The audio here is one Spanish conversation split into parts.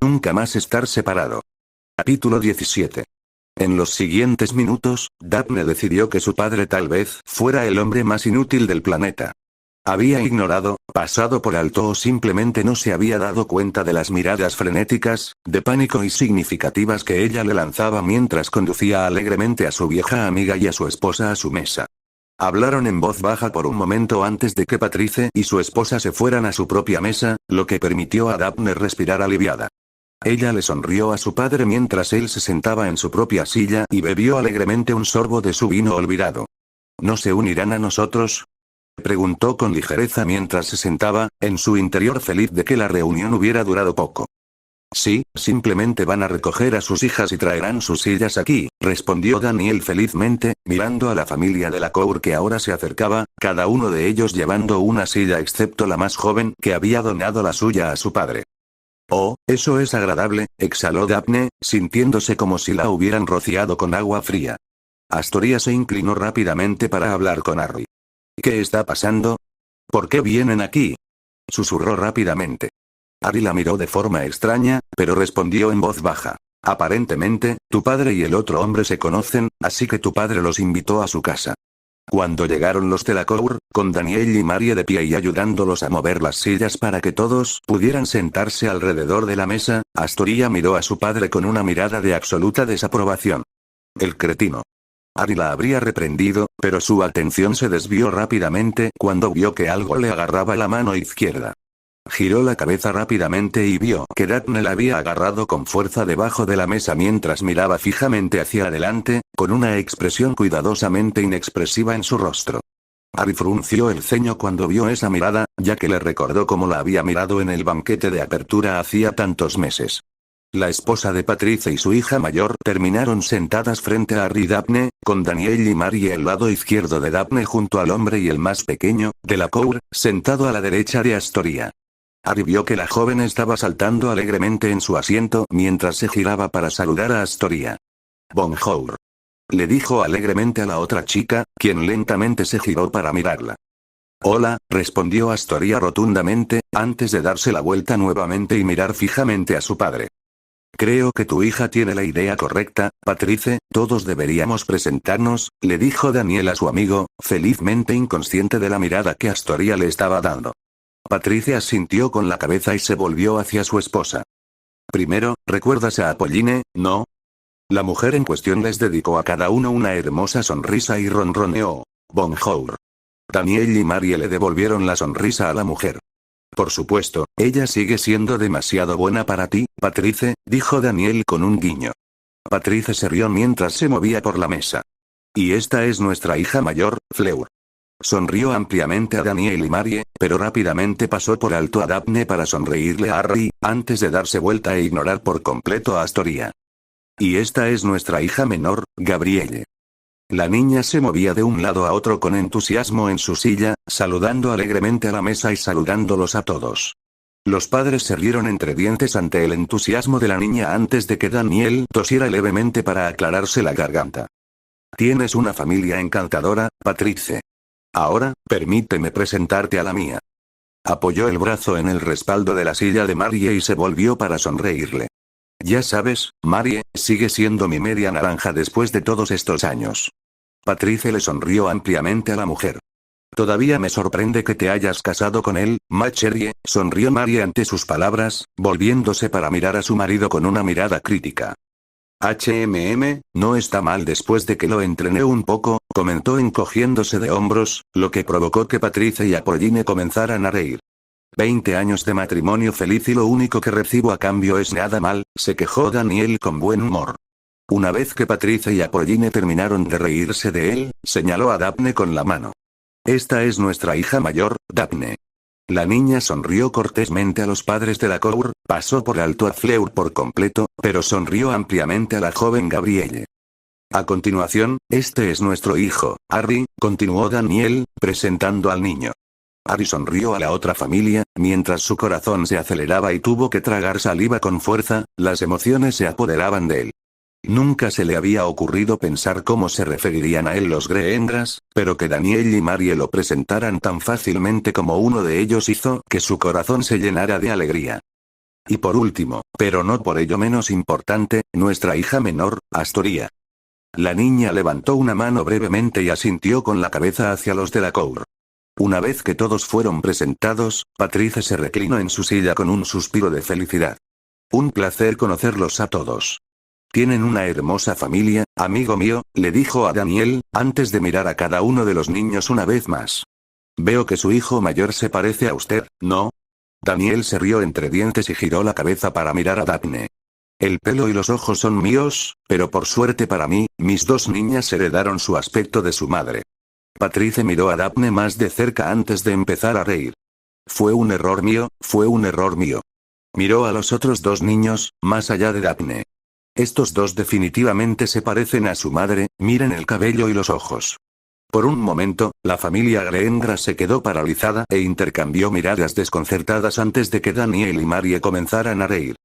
Nunca más estar separado. Capítulo 17. En los siguientes minutos, Daphne decidió que su padre tal vez fuera el hombre más inútil del planeta. Había ignorado, pasado por alto o simplemente no se había dado cuenta de las miradas frenéticas, de pánico y significativas que ella le lanzaba mientras conducía alegremente a su vieja amiga y a su esposa a su mesa. Hablaron en voz baja por un momento antes de que Patrice y su esposa se fueran a su propia mesa, lo que permitió a Daphne respirar aliviada. Ella le sonrió a su padre mientras él se sentaba en su propia silla y bebió alegremente un sorbo de su vino olvidado. ¿No se unirán a nosotros?, preguntó con ligereza mientras se sentaba, en su interior feliz de que la reunión hubiera durado poco. Sí, simplemente van a recoger a sus hijas y traerán sus sillas aquí, respondió Daniel felizmente, mirando a la familia de Lacour que ahora se acercaba, cada uno de ellos llevando una silla excepto la más joven que había donado la suya a su padre. Oh, eso es agradable, exhaló Daphne, sintiéndose como si la hubieran rociado con agua fría. Astoria se inclinó rápidamente para hablar con Harry. ¿Qué está pasando? ¿Por qué vienen aquí?, susurró rápidamente. Harry la miró de forma extraña, pero respondió en voz baja. Aparentemente, tu padre y el otro hombre se conocen, así que tu padre los invitó a su casa. Cuando llegaron los Delacour, con Daniel y Marie de pie y ayudándolos a mover las sillas para que todos pudieran sentarse alrededor de la mesa, Astoria miró a su padre con una mirada de absoluta desaprobación. El cretino. Harry la habría reprendido, pero su atención se desvió rápidamente cuando vio que algo le agarraba la mano izquierda. Giró la cabeza rápidamente y vio que Daphne la había agarrado con fuerza debajo de la mesa mientras miraba fijamente hacia adelante, con una expresión cuidadosamente inexpresiva en su rostro. Harry frunció el ceño cuando vio esa mirada, ya que le recordó cómo la había mirado en el banquete de apertura hacía tantos meses. La esposa de Patrice y su hija mayor terminaron sentadas frente a Harry y Daphne, con Daniel y Marie al lado izquierdo de Daphne junto al hombre y el más pequeño, Delacour, sentado a la derecha de Astoria. Harry vio que la joven estaba saltando alegremente en su asiento mientras se giraba para saludar a Astoria. Bonjour, le dijo alegremente a la otra chica, quien lentamente se giró para mirarla. Hola, respondió Astoria rotundamente, antes de darse la vuelta nuevamente y mirar fijamente a su padre. Creo que tu hija tiene la idea correcta, Patrice, todos deberíamos presentarnos, le dijo Daniel a su amigo, felizmente inconsciente de la mirada que Astoria le estaba dando. Patrice asintió con la cabeza y se volvió hacia su esposa. Primero, ¿recuerdas a Apolline, no? La mujer en cuestión les dedicó a cada uno una hermosa sonrisa y ronroneó. Bonjour. Daniel y Marie le devolvieron la sonrisa a la mujer. Por supuesto, ella sigue siendo demasiado buena para ti, Patrice, dijo Daniel con un guiño. Patrice se rió mientras se movía por la mesa. Y esta es nuestra hija mayor, Fleur. Sonrió ampliamente a Daniel y Marie, pero rápidamente pasó por alto a Daphne para sonreírle a Harry, antes de darse vuelta e ignorar por completo a Astoria. Y esta es nuestra hija menor, Gabrielle. La niña se movía de un lado a otro con entusiasmo en su silla, saludando alegremente a la mesa y saludándolos a todos. Los padres se rieron entre dientes ante el entusiasmo de la niña antes de que Daniel tosiera levemente para aclararse la garganta. Tienes una familia encantadora, Patrice. Ahora, permíteme presentarte a la mía. Apoyó el brazo en el respaldo de la silla de Marie y se volvió para sonreírle. Ya sabes, Marie, sigue siendo mi media naranja después de todos estos años. Patrice le sonrió ampliamente a la mujer. Todavía me sorprende que te hayas casado con él, ma chérie, sonrió Marie ante sus palabras, volviéndose para mirar a su marido con una mirada crítica. No está mal después de que lo entrené un poco, comentó encogiéndose de hombros, lo que provocó que Patrice y Apolline comenzaran a reír. 20 años de matrimonio feliz y lo único que recibo a cambio es nada mal, se quejó Daniel con buen humor. Una vez que Patrice y Apolline terminaron de reírse de él, señaló a Daphne con la mano. Esta es nuestra hija mayor, Daphne. La niña sonrió cortésmente a los padres de Lacour, pasó por alto a Fleur por completo, pero sonrió ampliamente a la joven Gabrielle. A continuación, este es nuestro hijo, Harry, continuó Daniel, presentando al niño. Harry sonrió a la otra familia, mientras su corazón se aceleraba y tuvo que tragar saliva con fuerza, las emociones se apoderaban de él. Nunca se le había ocurrido pensar cómo se referirían a él los Greengrass, pero que Daniel y Marie lo presentaran tan fácilmente como uno de ellos hizo que su corazón se llenara de alegría. Y por último, pero no por ello menos importante, nuestra hija menor, Astoria. La niña levantó una mano brevemente y asintió con la cabeza hacia los de la Cour. Una vez que todos fueron presentados, Patrice se reclinó en su silla con un suspiro de felicidad. Un placer conocerlos a todos. Tienen una hermosa familia, amigo mío, le dijo a Daniel, antes de mirar a cada uno de los niños una vez más. Veo que su hijo mayor se parece a usted, ¿no? Daniel se rió entre dientes y giró la cabeza para mirar a Daphne. El pelo y los ojos son míos, pero por suerte para mí, mis dos niñas heredaron su aspecto de su madre. Patrice miró a Daphne más de cerca antes de empezar a reír. Fue un error mío, fue un error mío. Miró a los otros dos niños, más allá de Daphne. Estos dos definitivamente se parecen a su madre, miren el cabello y los ojos. Por un momento, la familia Greengrass se quedó paralizada e intercambió miradas desconcertadas antes de que Daniel y Marie comenzaran a reír.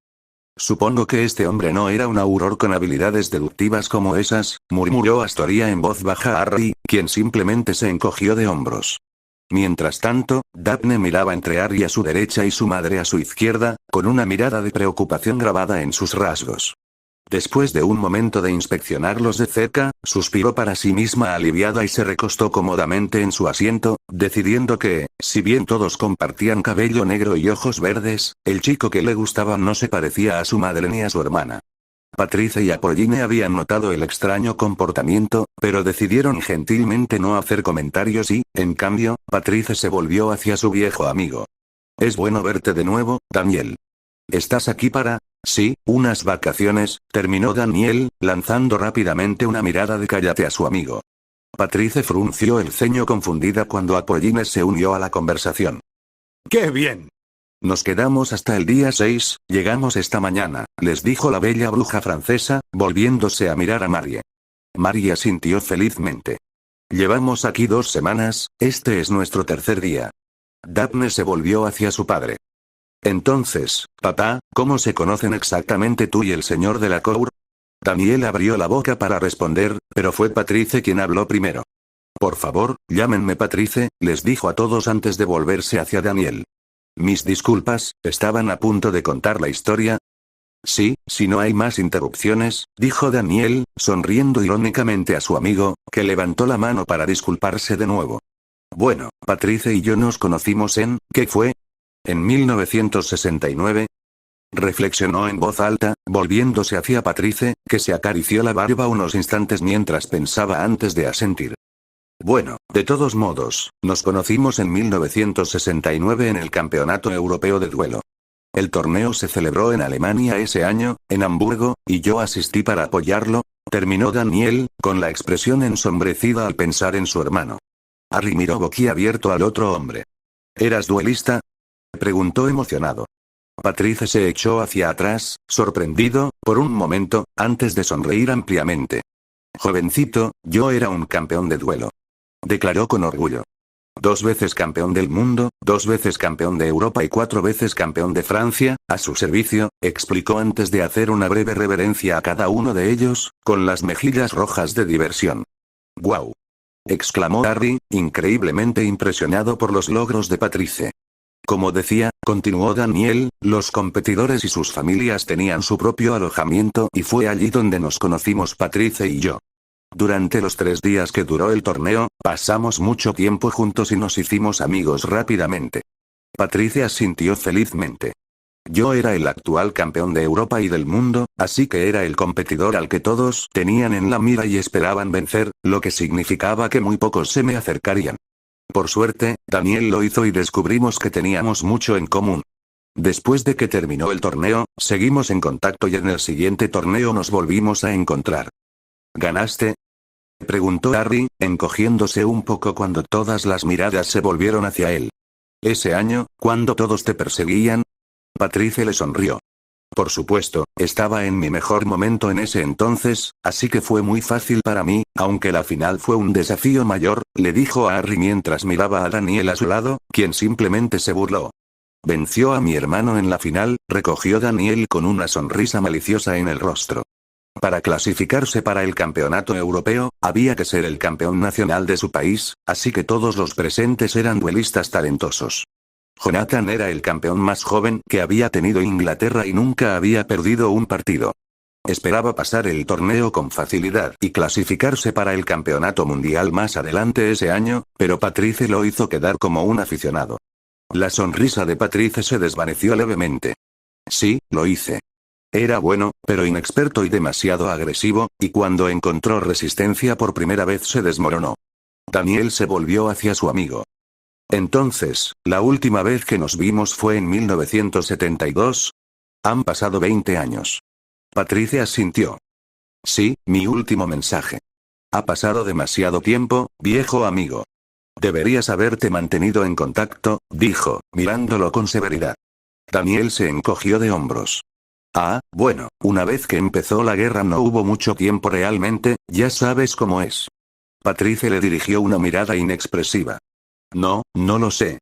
Supongo que este hombre no era un auror con habilidades deductivas como esas, murmuró Astoria en voz baja a Harry, quien simplemente se encogió de hombros. Mientras tanto, Daphne miraba entre Harry a su derecha y su madre a su izquierda, con una mirada de preocupación grabada en sus rasgos. Después de un momento de inspeccionarlos de cerca, suspiró para sí misma aliviada y se recostó cómodamente en su asiento, decidiendo que, si bien todos compartían cabello negro y ojos verdes, el chico que le gustaba no se parecía a su madre ni a su hermana. Patrice y Apolline habían notado el extraño comportamiento, pero decidieron gentilmente no hacer comentarios y, en cambio, Patrice se volvió hacia su viejo amigo. Es bueno verte de nuevo, Daniel. ¿Estás aquí para... Sí, unas vacaciones? Terminó Daniel, lanzando rápidamente una mirada de cállate a su amigo. Patrice frunció el ceño confundida cuando Apolline se unió a la conversación. ¡Qué bien! Nos quedamos hasta el día 6, llegamos esta mañana, les dijo la bella bruja francesa, volviéndose a mirar a Marie. Marie asintió felizmente. Llevamos aquí 2 semanas, este es nuestro tercer día. Daphne se volvió hacia su padre. Entonces, papá, ¿cómo se conocen exactamente tú y el señor de la Cour? Daniel abrió la boca para responder, pero fue Patrice quien habló primero. Por favor, llámenme Patrice, les dijo a todos antes de volverse hacia Daniel. Mis disculpas, ¿estaban a punto de contar la historia? Sí, si no hay más interrupciones, dijo Daniel, sonriendo irónicamente a su amigo, que levantó la mano para disculparse de nuevo. Bueno, Patrice y yo nos conocimos en, ¿qué fue? En 1969. Reflexionó en voz alta, volviéndose hacia Patrice, que se acarició la barba unos instantes mientras pensaba antes de asentir. Bueno, de todos modos, nos conocimos en 1969 en el Campeonato Europeo de Duelo. El torneo se celebró en Alemania ese año, en Hamburgo, y yo asistí para apoyarlo, terminó Daniel, con la expresión ensombrecida al pensar en su hermano. Harry miró boquiabierto al otro hombre. ¿Eras duelista?, preguntó emocionado. Patrice se echó hacia atrás, sorprendido, por un momento, antes de sonreír ampliamente. Jovencito, yo era un campeón de duelo. Declaró con orgullo. 2 veces campeón del mundo, 2 veces campeón de Europa y 4 veces campeón de Francia, a su servicio, explicó antes de hacer una breve reverencia a cada uno de ellos, con las mejillas rojas de diversión. ¡Guau! Exclamó Harry, increíblemente impresionado por los logros de Patrice. Como decía, continuó Daniel, los competidores y sus familias tenían su propio alojamiento y fue allí donde nos conocimos Patrice y yo. Durante los 3 días que duró el torneo, pasamos mucho tiempo juntos y nos hicimos amigos rápidamente. Patrice asintió felizmente. Yo era el actual campeón de Europa y del mundo, así que era el competidor al que todos tenían en la mira y esperaban vencer, lo que significaba que muy pocos se me acercarían. Por suerte, Daniel lo hizo y descubrimos que teníamos mucho en común. Después de que terminó el torneo, seguimos en contacto y en el siguiente torneo nos volvimos a encontrar. ¿Ganaste?, preguntó Harry, encogiéndose un poco cuando todas las miradas se volvieron hacia él. Ese año, cuando todos te perseguían. Patrice le sonrió. Por supuesto, estaba en mi mejor momento en ese entonces, así que fue muy fácil para mí, aunque la final fue un desafío mayor, le dijo a Harry mientras miraba a Daniel a su lado, quien simplemente se burló. Venció a mi hermano en la final, recogió Daniel con una sonrisa maliciosa en el rostro. Para clasificarse para el campeonato europeo, había que ser el campeón nacional de su país, así que todos los presentes eran duelistas talentosos. Jonathan era el campeón más joven que había tenido Inglaterra y nunca había perdido un partido. Esperaba pasar el torneo con facilidad y clasificarse para el campeonato mundial más adelante ese año, pero Patrice lo hizo quedar como un aficionado. La sonrisa de Patrice se desvaneció levemente. Sí, lo hice. Era bueno, pero inexperto y demasiado agresivo, y cuando encontró resistencia por primera vez se desmoronó. Daniel se volvió hacia su amigo. Entonces, la última vez que nos vimos fue en 1972. Han pasado 20 años. Patricia asintió. Sí, mi último mensaje. Ha pasado demasiado tiempo, viejo amigo. Deberías haberte mantenido en contacto, dijo, mirándolo con severidad. Daniel se encogió de hombros. Ah, bueno, una vez que empezó la guerra no hubo mucho tiempo realmente, ya sabes cómo es. Patricia le dirigió una mirada inexpresiva. No, no lo sé.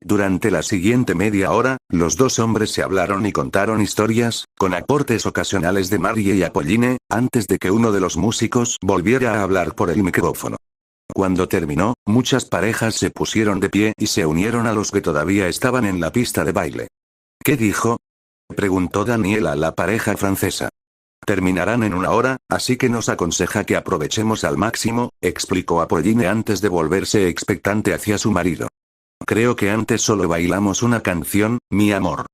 Durante la siguiente media hora, los dos hombres se hablaron y contaron historias, con aportes ocasionales de Marie y Apolline, antes de que uno de los músicos volviera a hablar por el micrófono. Cuando terminó, muchas parejas se pusieron de pie y se unieron a los que todavía estaban en la pista de baile. ¿Qué dijo? Preguntó Daniel a la pareja francesa. Terminarán en una hora, así que nos aconseja que aprovechemos al máximo, explicó Apolline antes de volverse expectante hacia su marido. Creo que antes solo bailamos una canción, mi amor.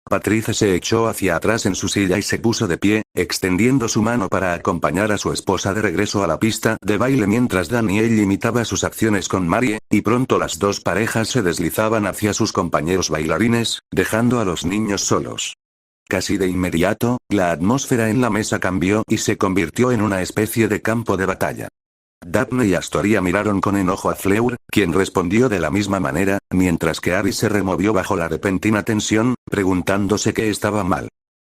Patricia se echó hacia atrás en su silla y se puso de pie, extendiendo su mano para acompañar a su esposa de regreso a la pista de baile mientras Daniel imitaba sus acciones con Marie, y pronto las dos parejas se deslizaban hacia sus compañeros bailarines, dejando a los niños solos. Casi de inmediato, la atmósfera en la mesa cambió y se convirtió en una especie de campo de batalla. Daphne y Astoria miraron con enojo a Fleur, quien respondió de la misma manera, mientras que Harry se removió bajo la repentina tensión, preguntándose qué estaba mal.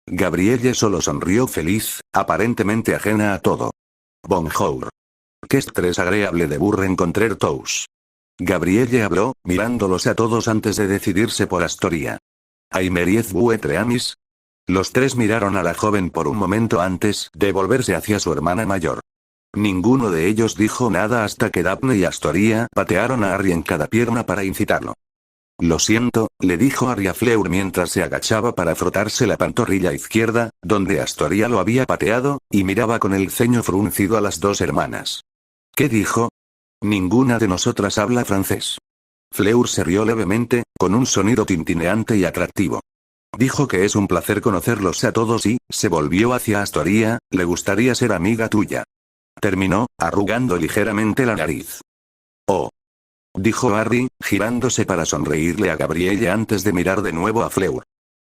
Gabrielle solo sonrió feliz, aparentemente ajena a todo. Bonjour. Qué estrés agradable de vous rencontrer tous. Gabrielle habló, mirándolos a todos antes de decidirse por Astoria. ¿Aimeriez votre amis? Los tres miraron a la joven por un momento antes de volverse hacia su hermana mayor. Ninguno de ellos dijo nada hasta que Daphne y Astoria patearon a Harry en cada pierna para incitarlo. Lo siento, le dijo Harry a Fleur mientras se agachaba para frotarse la pantorrilla izquierda, donde Astoria lo había pateado, y miraba con el ceño fruncido a las dos hermanas. ¿Qué dijo? Ninguna de nosotras habla francés. Fleur se rió levemente, con un sonido tintineante y atractivo. Dijo que es un placer conocerlos a todos y, se volvió hacia Astoria, le gustaría ser amiga tuya. Terminó, arrugando ligeramente la nariz. Oh. Dijo Harry, girándose para sonreírle a Gabrielle antes de mirar de nuevo a Fleur.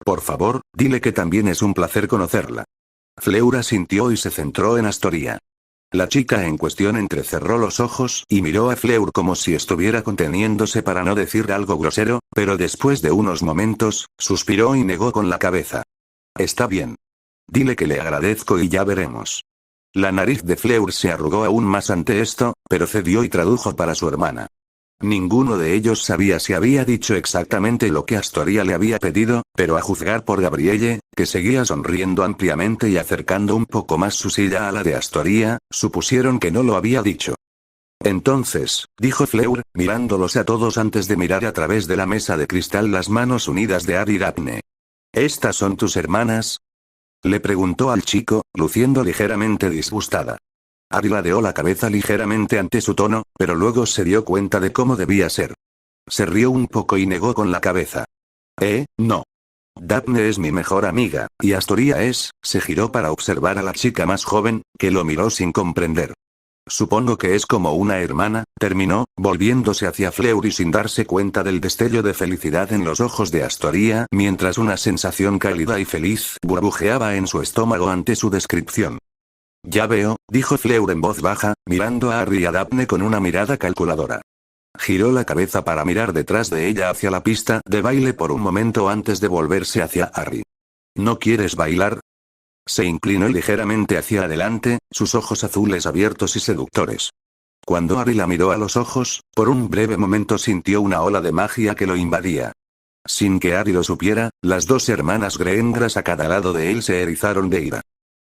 Por favor, dile que también es un placer conocerla. Fleur asintió y se centró en Astoria. La chica en cuestión entrecerró los ojos y miró a Fleur como si estuviera conteniéndose para no decir algo grosero, pero después de unos momentos, suspiró y negó con la cabeza. Está bien. Dile que le agradezco y ya veremos. La nariz de Fleur se arrugó aún más ante esto, pero cedió y tradujo para su hermana. Ninguno de ellos sabía si había dicho exactamente lo que Astoria le había pedido, pero a juzgar por Gabrielle, que seguía sonriendo ampliamente y acercando un poco más su silla a la de Astoria, supusieron que no lo había dicho. Entonces, dijo Fleur, mirándolos a todos antes de mirar a través de la mesa de cristal las manos unidas de Harry y Daphne. ¿Estas son tus hermanas? Le preguntó al chico, luciendo ligeramente disgustada. Harry ladeó la cabeza ligeramente ante su tono, pero luego se dio cuenta de cómo debía ser. Se rió un poco y negó con la cabeza. No. Daphne es mi mejor amiga, y Astoria se giró para observar a la chica más joven, que lo miró sin comprender. Supongo que es como una hermana, terminó, volviéndose hacia Fleur y sin darse cuenta del destello de felicidad en los ojos de Astoria, mientras una sensación cálida y feliz burbujeaba en su estómago ante su descripción. Ya veo, dijo Fleur en voz baja, mirando a Harry y a Daphne con una mirada calculadora. Giró la cabeza para mirar detrás de ella hacia la pista de baile por un momento antes de volverse hacia Harry. ¿No quieres bailar? Se inclinó ligeramente hacia adelante, sus ojos azules abiertos y seductores. Cuando Harry la miró a los ojos, por un breve momento sintió una ola de magia que lo invadía. Sin que Harry lo supiera, las dos hermanas Greengrass a cada lado de él se erizaron de ira.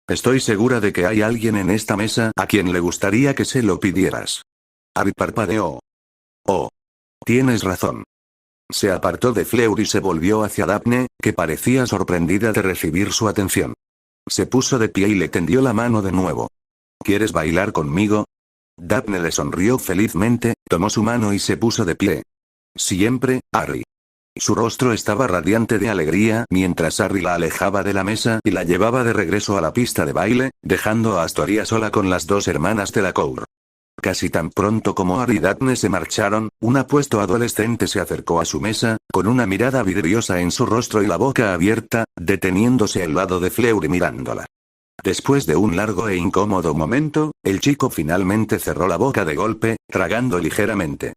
Estoy segura de que hay alguien en esta mesa a quien le gustaría que se lo pidieras. Harry parpadeó. Oh. Tienes razón. Se apartó de Fleur y se volvió hacia Daphne, que parecía sorprendida de recibir su atención. Se puso de pie y le tendió la mano de nuevo. ¿Quieres bailar conmigo? Daphne le sonrió felizmente, tomó su mano y se puso de pie. Siempre, Harry. Su rostro estaba radiante de alegría mientras Harry la alejaba de la mesa y la llevaba de regreso a la pista de baile, dejando a Astoria sola con las dos hermanas de la Cour. Casi tan pronto como Harry y Daphne se marcharon, un apuesto adolescente se acercó a su mesa, con una mirada vidriosa en su rostro y la boca abierta, deteniéndose al lado de Fleur y mirándola. Después de un largo e incómodo momento, el chico finalmente cerró la boca de golpe, tragando ligeramente.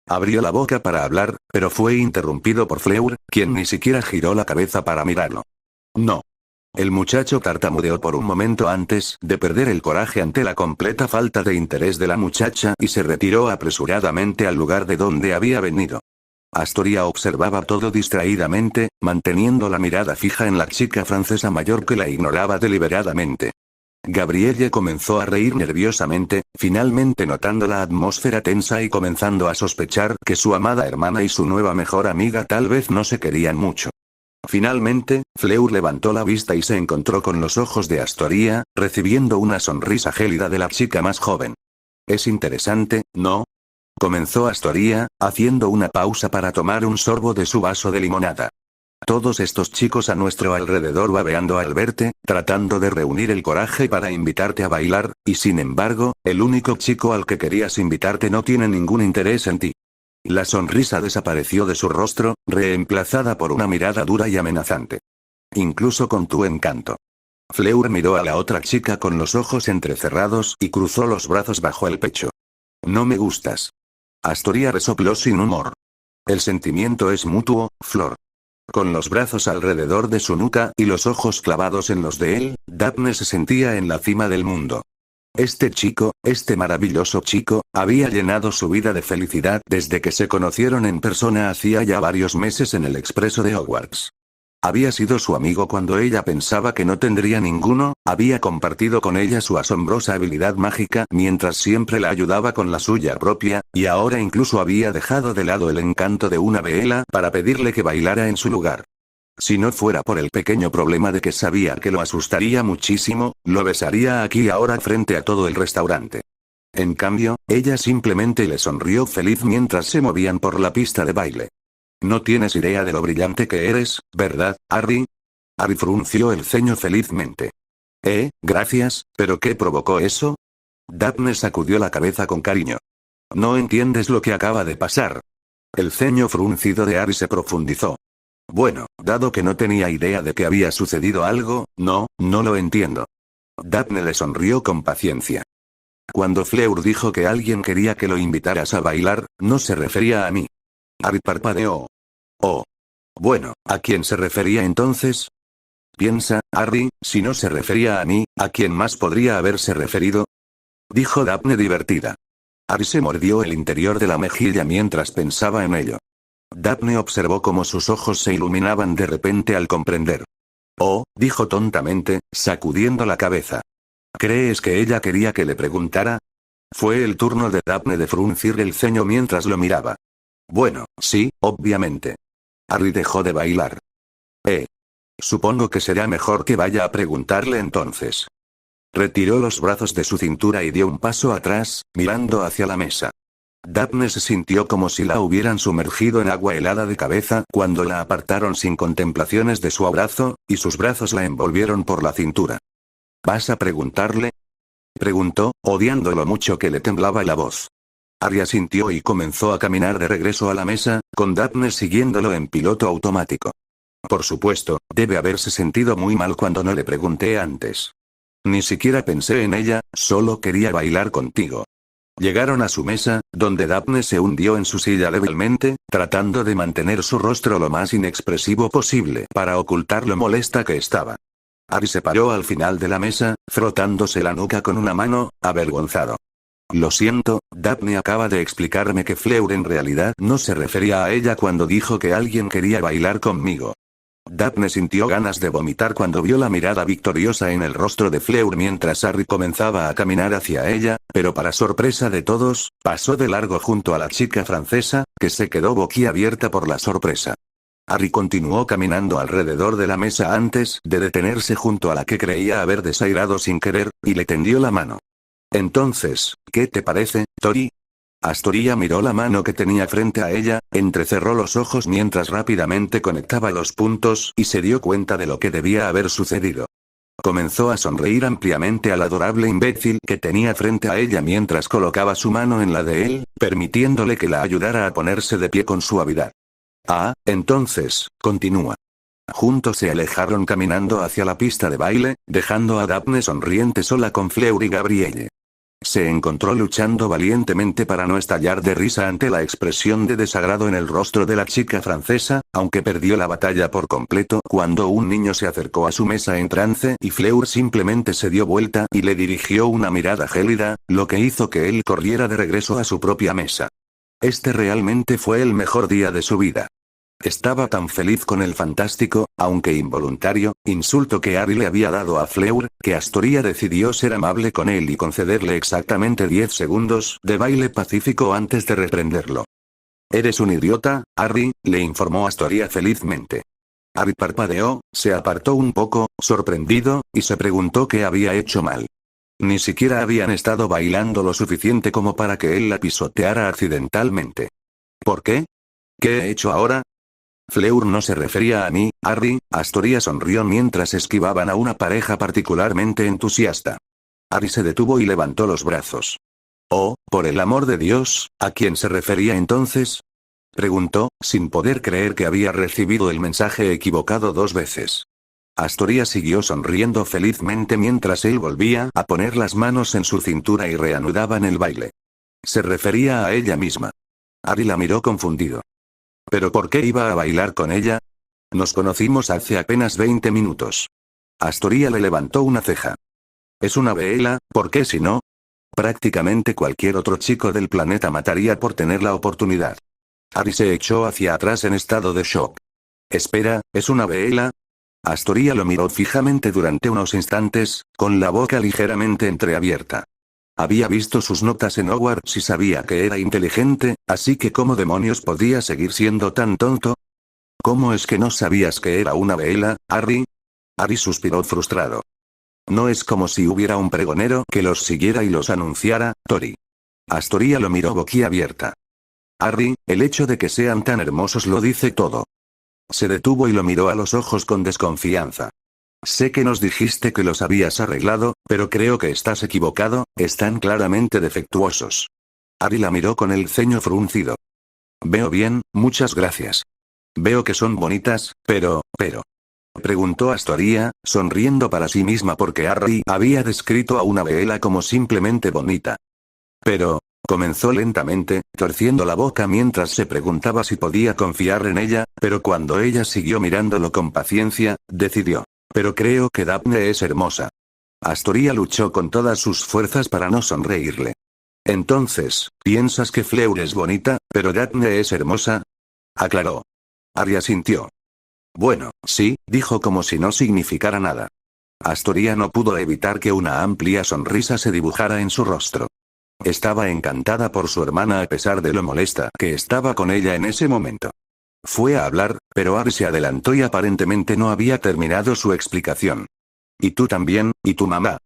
Abrió la boca para hablar, pero fue interrumpido por Fleur, quien ni siquiera giró la cabeza para mirarlo. No. El muchacho tartamudeó por un momento antes de perder el coraje ante la completa falta de interés de la muchacha y se retiró apresuradamente al lugar de donde había venido. Astoria observaba todo distraídamente, manteniendo la mirada fija en la chica francesa mayor que la ignoraba deliberadamente. Gabrielle comenzó a reír nerviosamente, finalmente notando la atmósfera tensa y comenzando a sospechar que su amada hermana y su nueva mejor amiga tal vez no se querían mucho. Finalmente, Fleur levantó la vista y se encontró con los ojos de Astoria, recibiendo una sonrisa gélida de la chica más joven. Es interesante, ¿no? Comenzó Astoria, haciendo una pausa para tomar un sorbo de su vaso de limonada. Todos estos chicos a nuestro alrededor babeando al verte, tratando de reunir el coraje para invitarte a bailar, y sin embargo, el único chico al que querías invitarte no tiene ningún interés en ti. La sonrisa desapareció de su rostro, reemplazada por una mirada dura y amenazante. Incluso con tu encanto. Fleur miró a la otra chica con los ojos entrecerrados y cruzó los brazos bajo el pecho. No me gustas. Astoria resopló sin humor. El sentimiento es mutuo, Flor. Con los brazos alrededor de su nuca y los ojos clavados en los de él, Daphne se sentía en la cima del mundo. Este chico, este maravilloso chico, había llenado su vida de felicidad desde que se conocieron en persona hacía ya varios meses en el expreso de Hogwarts. Había sido su amigo cuando ella pensaba que no tendría ninguno, había compartido con ella su asombrosa habilidad mágica mientras siempre la ayudaba con la suya propia, y ahora incluso había dejado de lado el encanto de una Bella para pedirle que bailara en su lugar. Si no fuera por el pequeño problema de que sabía que lo asustaría muchísimo, lo besaría aquí y ahora frente a todo el restaurante. En cambio, ella simplemente le sonrió feliz mientras se movían por la pista de baile. No tienes idea de lo brillante que eres, ¿verdad, Harry? Harry frunció el ceño felizmente. Gracias, ¿pero qué provocó eso? Daphne sacudió la cabeza con cariño. No entiendes lo que acaba de pasar. El ceño fruncido de Harry se profundizó. Bueno, dado que no tenía idea de que había sucedido algo, no lo entiendo. Daphne le sonrió con paciencia. Cuando Fleur dijo que alguien quería que lo invitaras a bailar, no se refería a mí. Harry parpadeó. Oh. Bueno, ¿a quién se refería entonces? Piensa, Harry, si no se refería a mí, ¿a quién más podría haberse referido? Dijo Daphne divertida. Harry se mordió el interior de la mejilla mientras pensaba en ello. Daphne observó cómo sus ojos se iluminaban de repente al comprender. Oh, dijo tontamente, sacudiendo la cabeza. ¿Crees que ella quería que le preguntara? Fue el turno de Daphne de fruncir el ceño mientras lo miraba. Bueno, sí, obviamente. Harry dejó de bailar. Supongo que será mejor que vaya a preguntarle entonces. Retiró los brazos de su cintura y dio un paso atrás, mirando hacia la mesa. Daphne se sintió como si la hubieran sumergido en agua helada de cabeza cuando la apartaron sin contemplaciones de su abrazo, y sus brazos la envolvieron por la cintura. ¿Vas a preguntarle? Preguntó, odiando lo mucho que le temblaba la voz. Harry asintió y comenzó a caminar de regreso a la mesa, con Daphne siguiéndolo en piloto automático. Por supuesto, debe haberse sentido muy mal cuando no le pregunté antes. Ni siquiera pensé en ella, solo quería bailar contigo. Llegaron a su mesa, donde Daphne se hundió en su silla débilmente, tratando de mantener su rostro lo más inexpresivo posible para ocultar lo molesta que estaba. Harry se paró al final de la mesa, frotándose la nuca con una mano, avergonzado. Lo siento, Daphne acaba de explicarme que Fleur en realidad no se refería a ella cuando dijo que alguien quería bailar conmigo. Daphne sintió ganas de vomitar cuando vio la mirada victoriosa en el rostro de Fleur mientras Harry comenzaba a caminar hacia ella, pero para sorpresa de todos, pasó de largo junto a la chica francesa, que se quedó boquiabierta por la sorpresa. Harry continuó caminando alrededor de la mesa antes de detenerse junto a la que creía haber desairado sin querer, y le tendió la mano. Entonces, ¿qué te parece, Tori? Astoria miró la mano que tenía frente a ella, entrecerró los ojos mientras rápidamente conectaba los puntos y se dio cuenta de lo que debía haber sucedido. Comenzó a sonreír ampliamente al adorable imbécil que tenía frente a ella mientras colocaba su mano en la de él, permitiéndole que la ayudara a ponerse de pie con suavidad. Ah, entonces, continúa. Juntos se alejaron caminando hacia la pista de baile, dejando a Daphne sonriente sola con Fleur y Gabrielle. Se encontró luchando valientemente para no estallar de risa ante la expresión de desagrado en el rostro de la chica francesa, aunque perdió la batalla por completo cuando un niño se acercó a su mesa en trance y Fleur simplemente se dio vuelta y le dirigió una mirada gélida, lo que hizo que él corriera de regreso a su propia mesa. Este realmente fue el mejor día de su vida. Estaba tan feliz con el fantástico, aunque involuntario, insulto que Harry le había dado a Fleur, que Astoria decidió ser amable con él y concederle exactamente 10 segundos de baile pacífico antes de reprenderlo. «Eres un idiota, Harry», le informó Astoria felizmente. Harry parpadeó, se apartó un poco, sorprendido, y se preguntó qué había hecho mal. Ni siquiera habían estado bailando lo suficiente como para que él la pisoteara accidentalmente. ¿Por qué? ¿Qué he hecho ahora? Fleur no se refería a mí, Harry. Astoria sonrió mientras esquivaban a una pareja particularmente entusiasta. Harry se detuvo y levantó los brazos. Oh, por el amor de Dios, ¿a quién se refería entonces? Preguntó, sin poder creer que había recibido el mensaje equivocado 2 veces. Astoria siguió sonriendo felizmente mientras él volvía a poner las manos en su cintura y reanudaban el baile. Se refería a ella misma. Harry la miró confundido. ¿Pero por qué iba a bailar con ella? Nos conocimos hace apenas 20 minutos. Astoria le levantó una ceja. Es una Bella, ¿por qué si no? Prácticamente cualquier otro chico del planeta mataría por tener la oportunidad. Harry se echó hacia atrás en estado de shock. Espera, ¿es una Bella? Astoria lo miró fijamente durante unos instantes, con la boca ligeramente entreabierta. Había visto sus notas en Hogwarts y sabía que era inteligente, así que ¿cómo demonios podía seguir siendo tan tonto? ¿Cómo es que no sabías que era una Bella, Harry? Harry suspiró frustrado. No es como si hubiera un pregonero que los siguiera y los anunciara, Tori. Astoria lo miró boquiabierta. Harry, el hecho de que sean tan hermosos lo dice todo. Se detuvo y lo miró a los ojos con desconfianza. Sé que nos dijiste que los habías arreglado, pero creo que estás equivocado, están claramente defectuosos. Harry la miró con el ceño fruncido. Veo bien, muchas gracias. Veo que son bonitas, pero... Preguntó Astoria, sonriendo para sí misma porque Harry había descrito a una Bella como simplemente bonita. Pero... comenzó lentamente, torciendo la boca mientras se preguntaba si podía confiar en ella, pero cuando ella siguió mirándolo con paciencia, decidió. Pero creo que Daphne es hermosa. Astoria luchó con todas sus fuerzas para no sonreírle. Entonces, ¿piensas que Fleur es bonita, pero Daphne es hermosa? Aclaró. Harry asintió. Bueno, sí, dijo como si no significara nada. Astoria no pudo evitar que una amplia sonrisa se dibujara en su rostro. Estaba encantada por su hermana a pesar de lo molesta que estaba con ella en ese momento. Fue a hablar, pero Harry se adelantó y aparentemente no había terminado su explicación. ¿Y tú también, y tu mamá?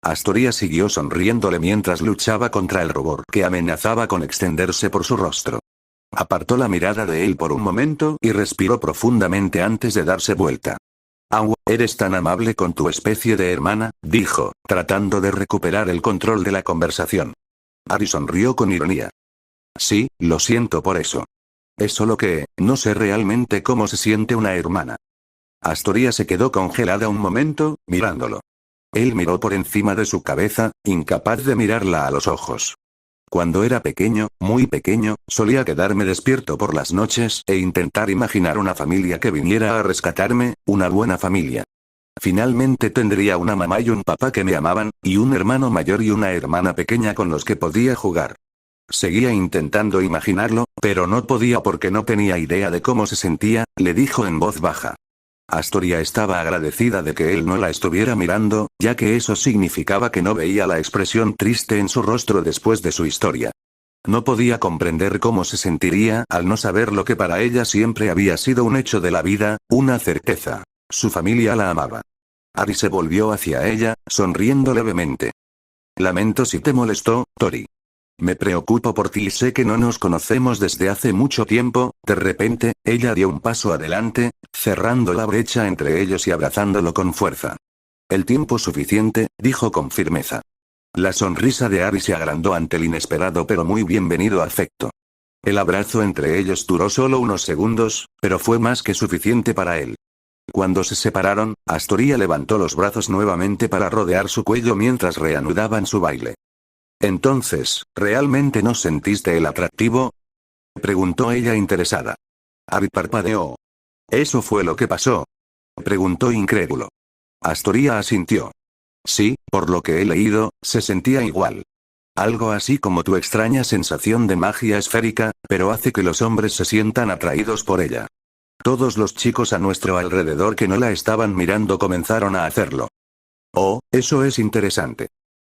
Astoria siguió sonriéndole mientras luchaba contra el rubor que amenazaba con extenderse por su rostro. Apartó la mirada de él por un momento y respiró profundamente antes de darse vuelta. Eres tan amable con tu especie de hermana, dijo, tratando de recuperar el control de la conversación. Harry sonrió con ironía. Sí, lo siento por eso. Es solo que, no sé realmente cómo se siente una hermana. Astoria se quedó congelada un momento, mirándolo. Él miró por encima de su cabeza, incapaz de mirarla a los ojos. Cuando era pequeño, muy pequeño, solía quedarme despierto por las noches e intentar imaginar una familia que viniera a rescatarme, una buena familia. Finalmente tendría una mamá y un papá que me amaban, y un hermano mayor y una hermana pequeña con los que podía jugar. Seguía intentando imaginarlo, pero no podía porque no tenía idea de cómo se sentía, le dijo en voz baja. Astoria estaba agradecida de que él no la estuviera mirando, ya que eso significaba que no veía la expresión triste en su rostro después de su historia. No podía comprender cómo se sentiría al no saber lo que para ella siempre había sido un hecho de la vida, una certeza. Su familia la amaba. Ari se volvió hacia ella, sonriendo levemente. Lamento si te molestó, Tori. Me preocupo por ti y sé que no nos conocemos desde hace mucho tiempo. De repente, ella dio un paso adelante, cerrando la brecha entre ellos y abrazándolo con fuerza. El tiempo suficiente, dijo con firmeza. La sonrisa de Ari se agrandó ante el inesperado pero muy bienvenido afecto. El abrazo entre ellos duró solo unos segundos, pero fue más que suficiente para él. Cuando se separaron, Astoria levantó los brazos nuevamente para rodear su cuello mientras reanudaban su baile. Entonces, ¿realmente no sentiste el atractivo? Preguntó ella interesada. Ari parpadeó. ¿Eso fue lo que pasó? Preguntó incrédulo. Astoria asintió. Sí, por lo que he leído, se sentía igual. Algo así como tu extraña sensación de magia esférica, pero hace que los hombres se sientan atraídos por ella. Todos los chicos a nuestro alrededor que no la estaban mirando comenzaron a hacerlo. Oh, eso es interesante.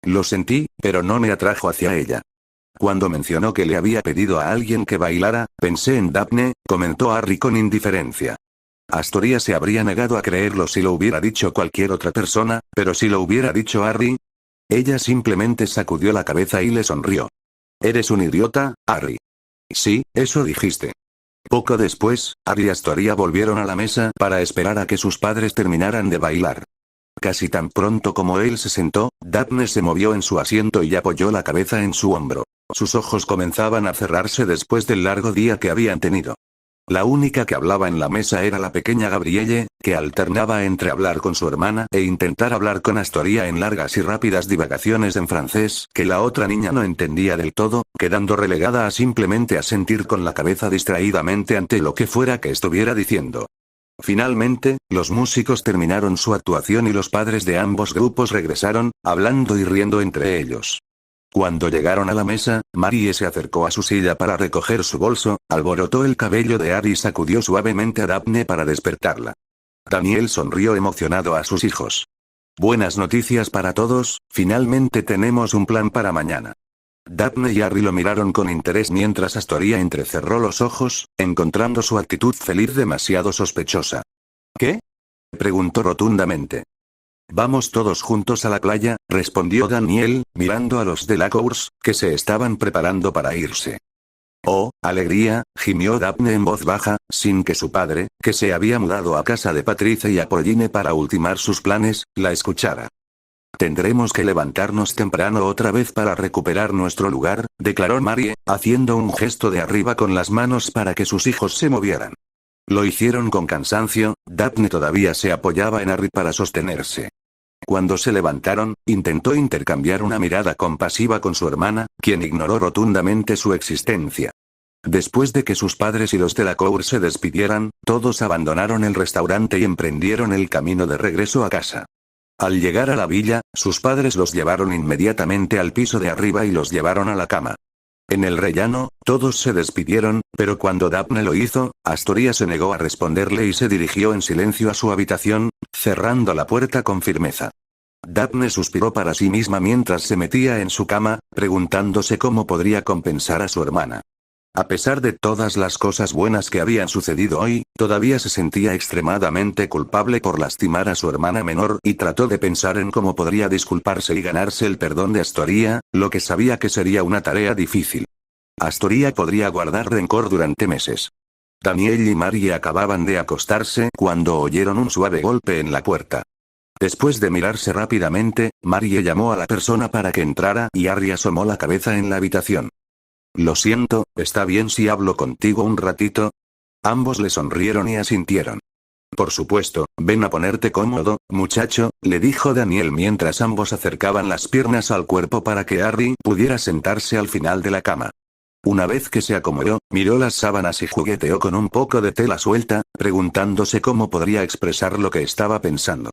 Lo sentí, pero no me atrajo hacia ella. Cuando mencionó que le había pedido a alguien que bailara, pensé en Daphne, comentó Harry con indiferencia. Astoria se habría negado a creerlo si lo hubiera dicho cualquier otra persona, pero si lo hubiera dicho Harry. Ella simplemente sacudió la cabeza y le sonrió. Eres un idiota, Harry. Sí, eso dijiste. Poco después, Harry y Astoria volvieron a la mesa para esperar a que sus padres terminaran de bailar. Casi tan pronto como él se sentó, Daphne se movió en su asiento y apoyó la cabeza en su hombro. Sus ojos comenzaban a cerrarse después del largo día que habían tenido. La única que hablaba en la mesa era la pequeña Gabrielle, que alternaba entre hablar con su hermana e intentar hablar con Astoria en largas y rápidas divagaciones en francés que la otra niña no entendía del todo, quedando relegada a simplemente asentir con la cabeza distraídamente ante lo que fuera que estuviera diciendo. Finalmente, los músicos terminaron su actuación y los padres de ambos grupos regresaron, hablando y riendo entre ellos. Cuando llegaron a la mesa, Marie se acercó a su silla para recoger su bolso, alborotó el cabello de Harry y sacudió suavemente a Daphne para despertarla. Daniel sonrió emocionado a sus hijos. Buenas noticias para todos, finalmente tenemos un plan para mañana. Daphne y Harry lo miraron con interés mientras Astoria entrecerró los ojos, encontrando su actitud feliz demasiado sospechosa. ¿Qué? Preguntó rotundamente. Vamos todos juntos a la playa, respondió Daniel, mirando a los Delacours, que se estaban preparando para irse. Oh, alegría, gimió Daphne en voz baja, sin que su padre, que se había mudado a casa de Patricia y Apolline para ultimar sus planes, la escuchara. Tendremos que levantarnos temprano otra vez para recuperar nuestro lugar, declaró Marie, haciendo un gesto de arriba con las manos para que sus hijos se movieran. Lo hicieron con cansancio, Daphne todavía se apoyaba en Harry para sostenerse. Cuando se levantaron, intentó intercambiar una mirada compasiva con su hermana, quien ignoró rotundamente su existencia. Después de que sus padres y los Delacour se despidieran, todos abandonaron el restaurante y emprendieron el camino de regreso a casa. Al llegar a la villa, sus padres los llevaron inmediatamente al piso de arriba y los llevaron a la cama. En el rellano, todos se despidieron, pero cuando Daphne lo hizo, Astoria se negó a responderle y se dirigió en silencio a su habitación, cerrando la puerta con firmeza. Daphne suspiró para sí misma mientras se metía en su cama, preguntándose cómo podría compensar a su hermana. A pesar de todas las cosas buenas que habían sucedido hoy, todavía se sentía extremadamente culpable por lastimar a su hermana menor y trató de pensar en cómo podría disculparse y ganarse el perdón de Astoria, lo que sabía que sería una tarea difícil. Astoria podría guardar rencor durante meses. Daniel y Marie acababan de acostarse cuando oyeron un suave golpe en la puerta. Después de mirarse rápidamente, Marie llamó a la persona para que entrara y Harry asomó la cabeza en la habitación. Lo siento, ¿está bien si hablo contigo un ratito? Ambos le sonrieron y asintieron. Por supuesto, ven a ponerte cómodo, muchacho, le dijo Daniel mientras ambos acercaban las piernas al cuerpo para que Harry pudiera sentarse al final de la cama. Una vez que se acomodó, miró las sábanas y jugueteó con un poco de tela suelta, preguntándose cómo podría expresar lo que estaba pensando.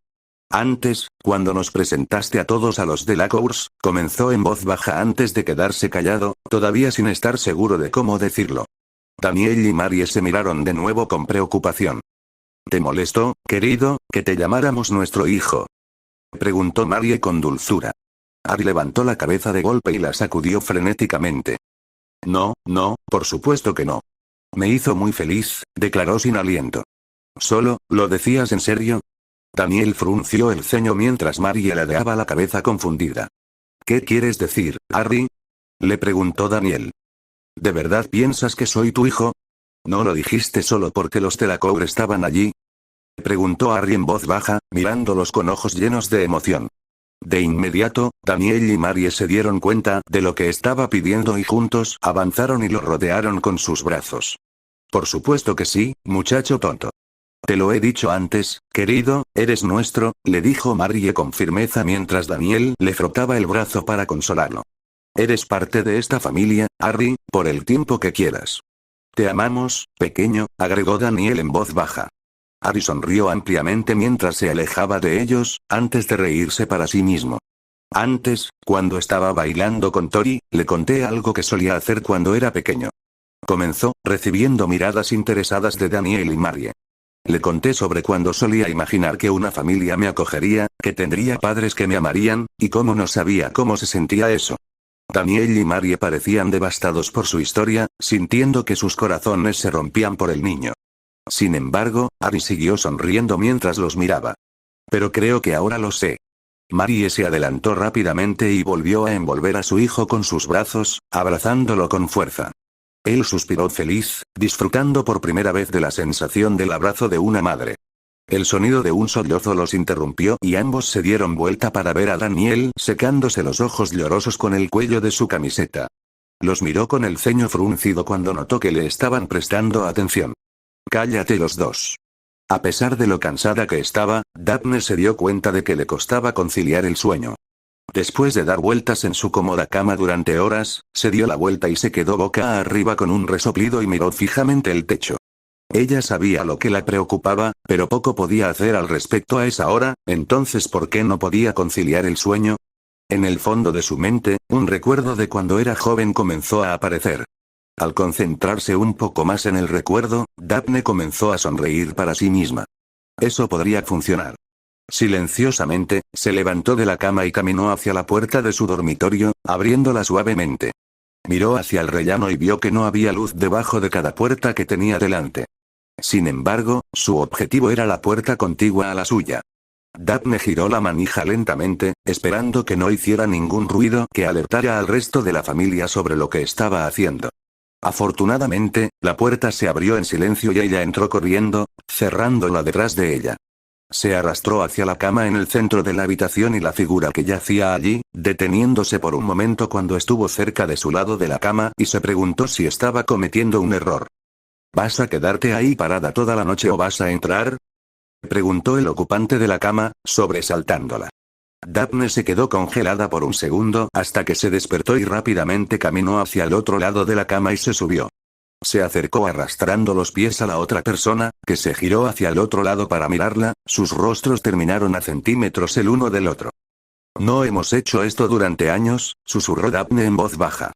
Antes, cuando nos presentaste a todos a los Delacours, comenzó en voz baja antes de quedarse callado, todavía sin estar seguro de cómo decirlo. Daniel y Marie se miraron de nuevo con preocupación. ¿Te molestó, querido, que te llamáramos nuestro hijo? Preguntó Marie con dulzura. Ari levantó la cabeza de golpe y la sacudió frenéticamente. No, no, por supuesto que no. Me hizo muy feliz, declaró sin aliento. ¿Solo, lo decías en serio? Daniel frunció el ceño mientras Marie ladeaba la cabeza confundida. ¿Qué quieres decir, Harry? Le preguntó Daniel. ¿De verdad piensas que soy tu hijo? ¿No lo dijiste solo porque los Delacour estaban allí? Preguntó Harry en voz baja, mirándolos con ojos llenos de emoción. De inmediato, Daniel y Marie se dieron cuenta de lo que estaba pidiendo y juntos avanzaron y lo rodearon con sus brazos. Por supuesto que sí, muchacho tonto. Te lo he dicho antes, querido, eres nuestro, le dijo Marie con firmeza mientras Daniel le frotaba el brazo para consolarlo. Eres parte de esta familia, Harry, por el tiempo que quieras. Te amamos, pequeño, agregó Daniel en voz baja. Harry sonrió ampliamente mientras se alejaba de ellos, antes de reírse para sí mismo. Antes, cuando estaba bailando con Tori, le conté algo que solía hacer cuando era pequeño. Comenzó, recibiendo miradas interesadas de Daniel y Marie. Le conté sobre cuando solía imaginar que una familia me acogería, que tendría padres que me amarían, y cómo no sabía cómo se sentía eso. Daniel y Marie parecían devastados por su historia, sintiendo que sus corazones se rompían por el niño. Sin embargo, Harry siguió sonriendo mientras los miraba. Pero creo que ahora lo sé. Marie se adelantó rápidamente y volvió a envolver a su hijo con sus brazos, abrazándolo con fuerza. Él suspiró feliz, disfrutando por primera vez de la sensación del abrazo de una madre. El sonido de un sollozo los interrumpió y ambos se dieron vuelta para ver a Daniel secándose los ojos llorosos con el cuello de su camiseta. Los miró con el ceño fruncido cuando notó que le estaban prestando atención. Cállate los dos. A pesar de lo cansada que estaba, Daphne se dio cuenta de que le costaba conciliar el sueño. Después de dar vueltas en su cómoda cama durante horas, se dio la vuelta y se quedó boca arriba con un resoplido y miró fijamente el techo. Ella sabía lo que la preocupaba, pero poco podía hacer al respecto a esa hora, entonces ¿por qué no podía conciliar el sueño? En el fondo de su mente, un recuerdo de cuando era joven comenzó a aparecer. Al concentrarse un poco más en el recuerdo, Daphne comenzó a sonreír para sí misma. Eso podría funcionar. Silenciosamente, se levantó de la cama y caminó hacia la puerta de su dormitorio, abriéndola suavemente. Miró hacia el rellano y vio que no había luz debajo de cada puerta que tenía delante. Sin embargo, su objetivo era la puerta contigua a la suya. Daphne giró la manija lentamente, esperando que no hiciera ningún ruido que alertara al resto de la familia sobre lo que estaba haciendo. Afortunadamente, la puerta se abrió en silencio y ella entró corriendo, cerrándola detrás de ella. Se arrastró hacia la cama en el centro de la habitación y la figura que yacía allí, deteniéndose por un momento cuando estuvo cerca de su lado de la cama y se preguntó si estaba cometiendo un error. ¿Vas a quedarte ahí parada toda la noche o vas a entrar? Preguntó el ocupante de la cama, sobresaltándola. Daphne se quedó congelada por un segundo hasta que se despertó y rápidamente caminó hacia el otro lado de la cama y se subió. Se acercó arrastrando los pies a la otra persona, que se giró hacia el otro lado para mirarla, sus rostros terminaron a centímetros el uno del otro. No hemos hecho esto durante años, susurró Daphne en voz baja.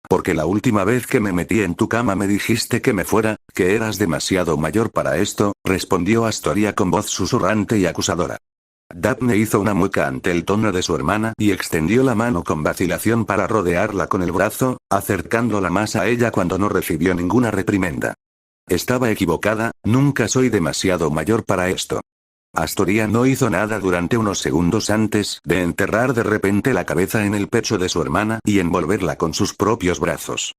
Porque la última vez que me metí en tu cama me dijiste que me fuera, que eras demasiado mayor para esto, respondió Astoria con voz susurrante y acusadora. Daphne hizo una mueca ante el tono de su hermana y extendió la mano con vacilación para rodearla con el brazo, acercándola más a ella cuando no recibió ninguna reprimenda. Estaba equivocada, nunca soy demasiado mayor para esto. Astoria no hizo nada durante unos segundos antes de enterrar de repente la cabeza en el pecho de su hermana y envolverla con sus propios brazos.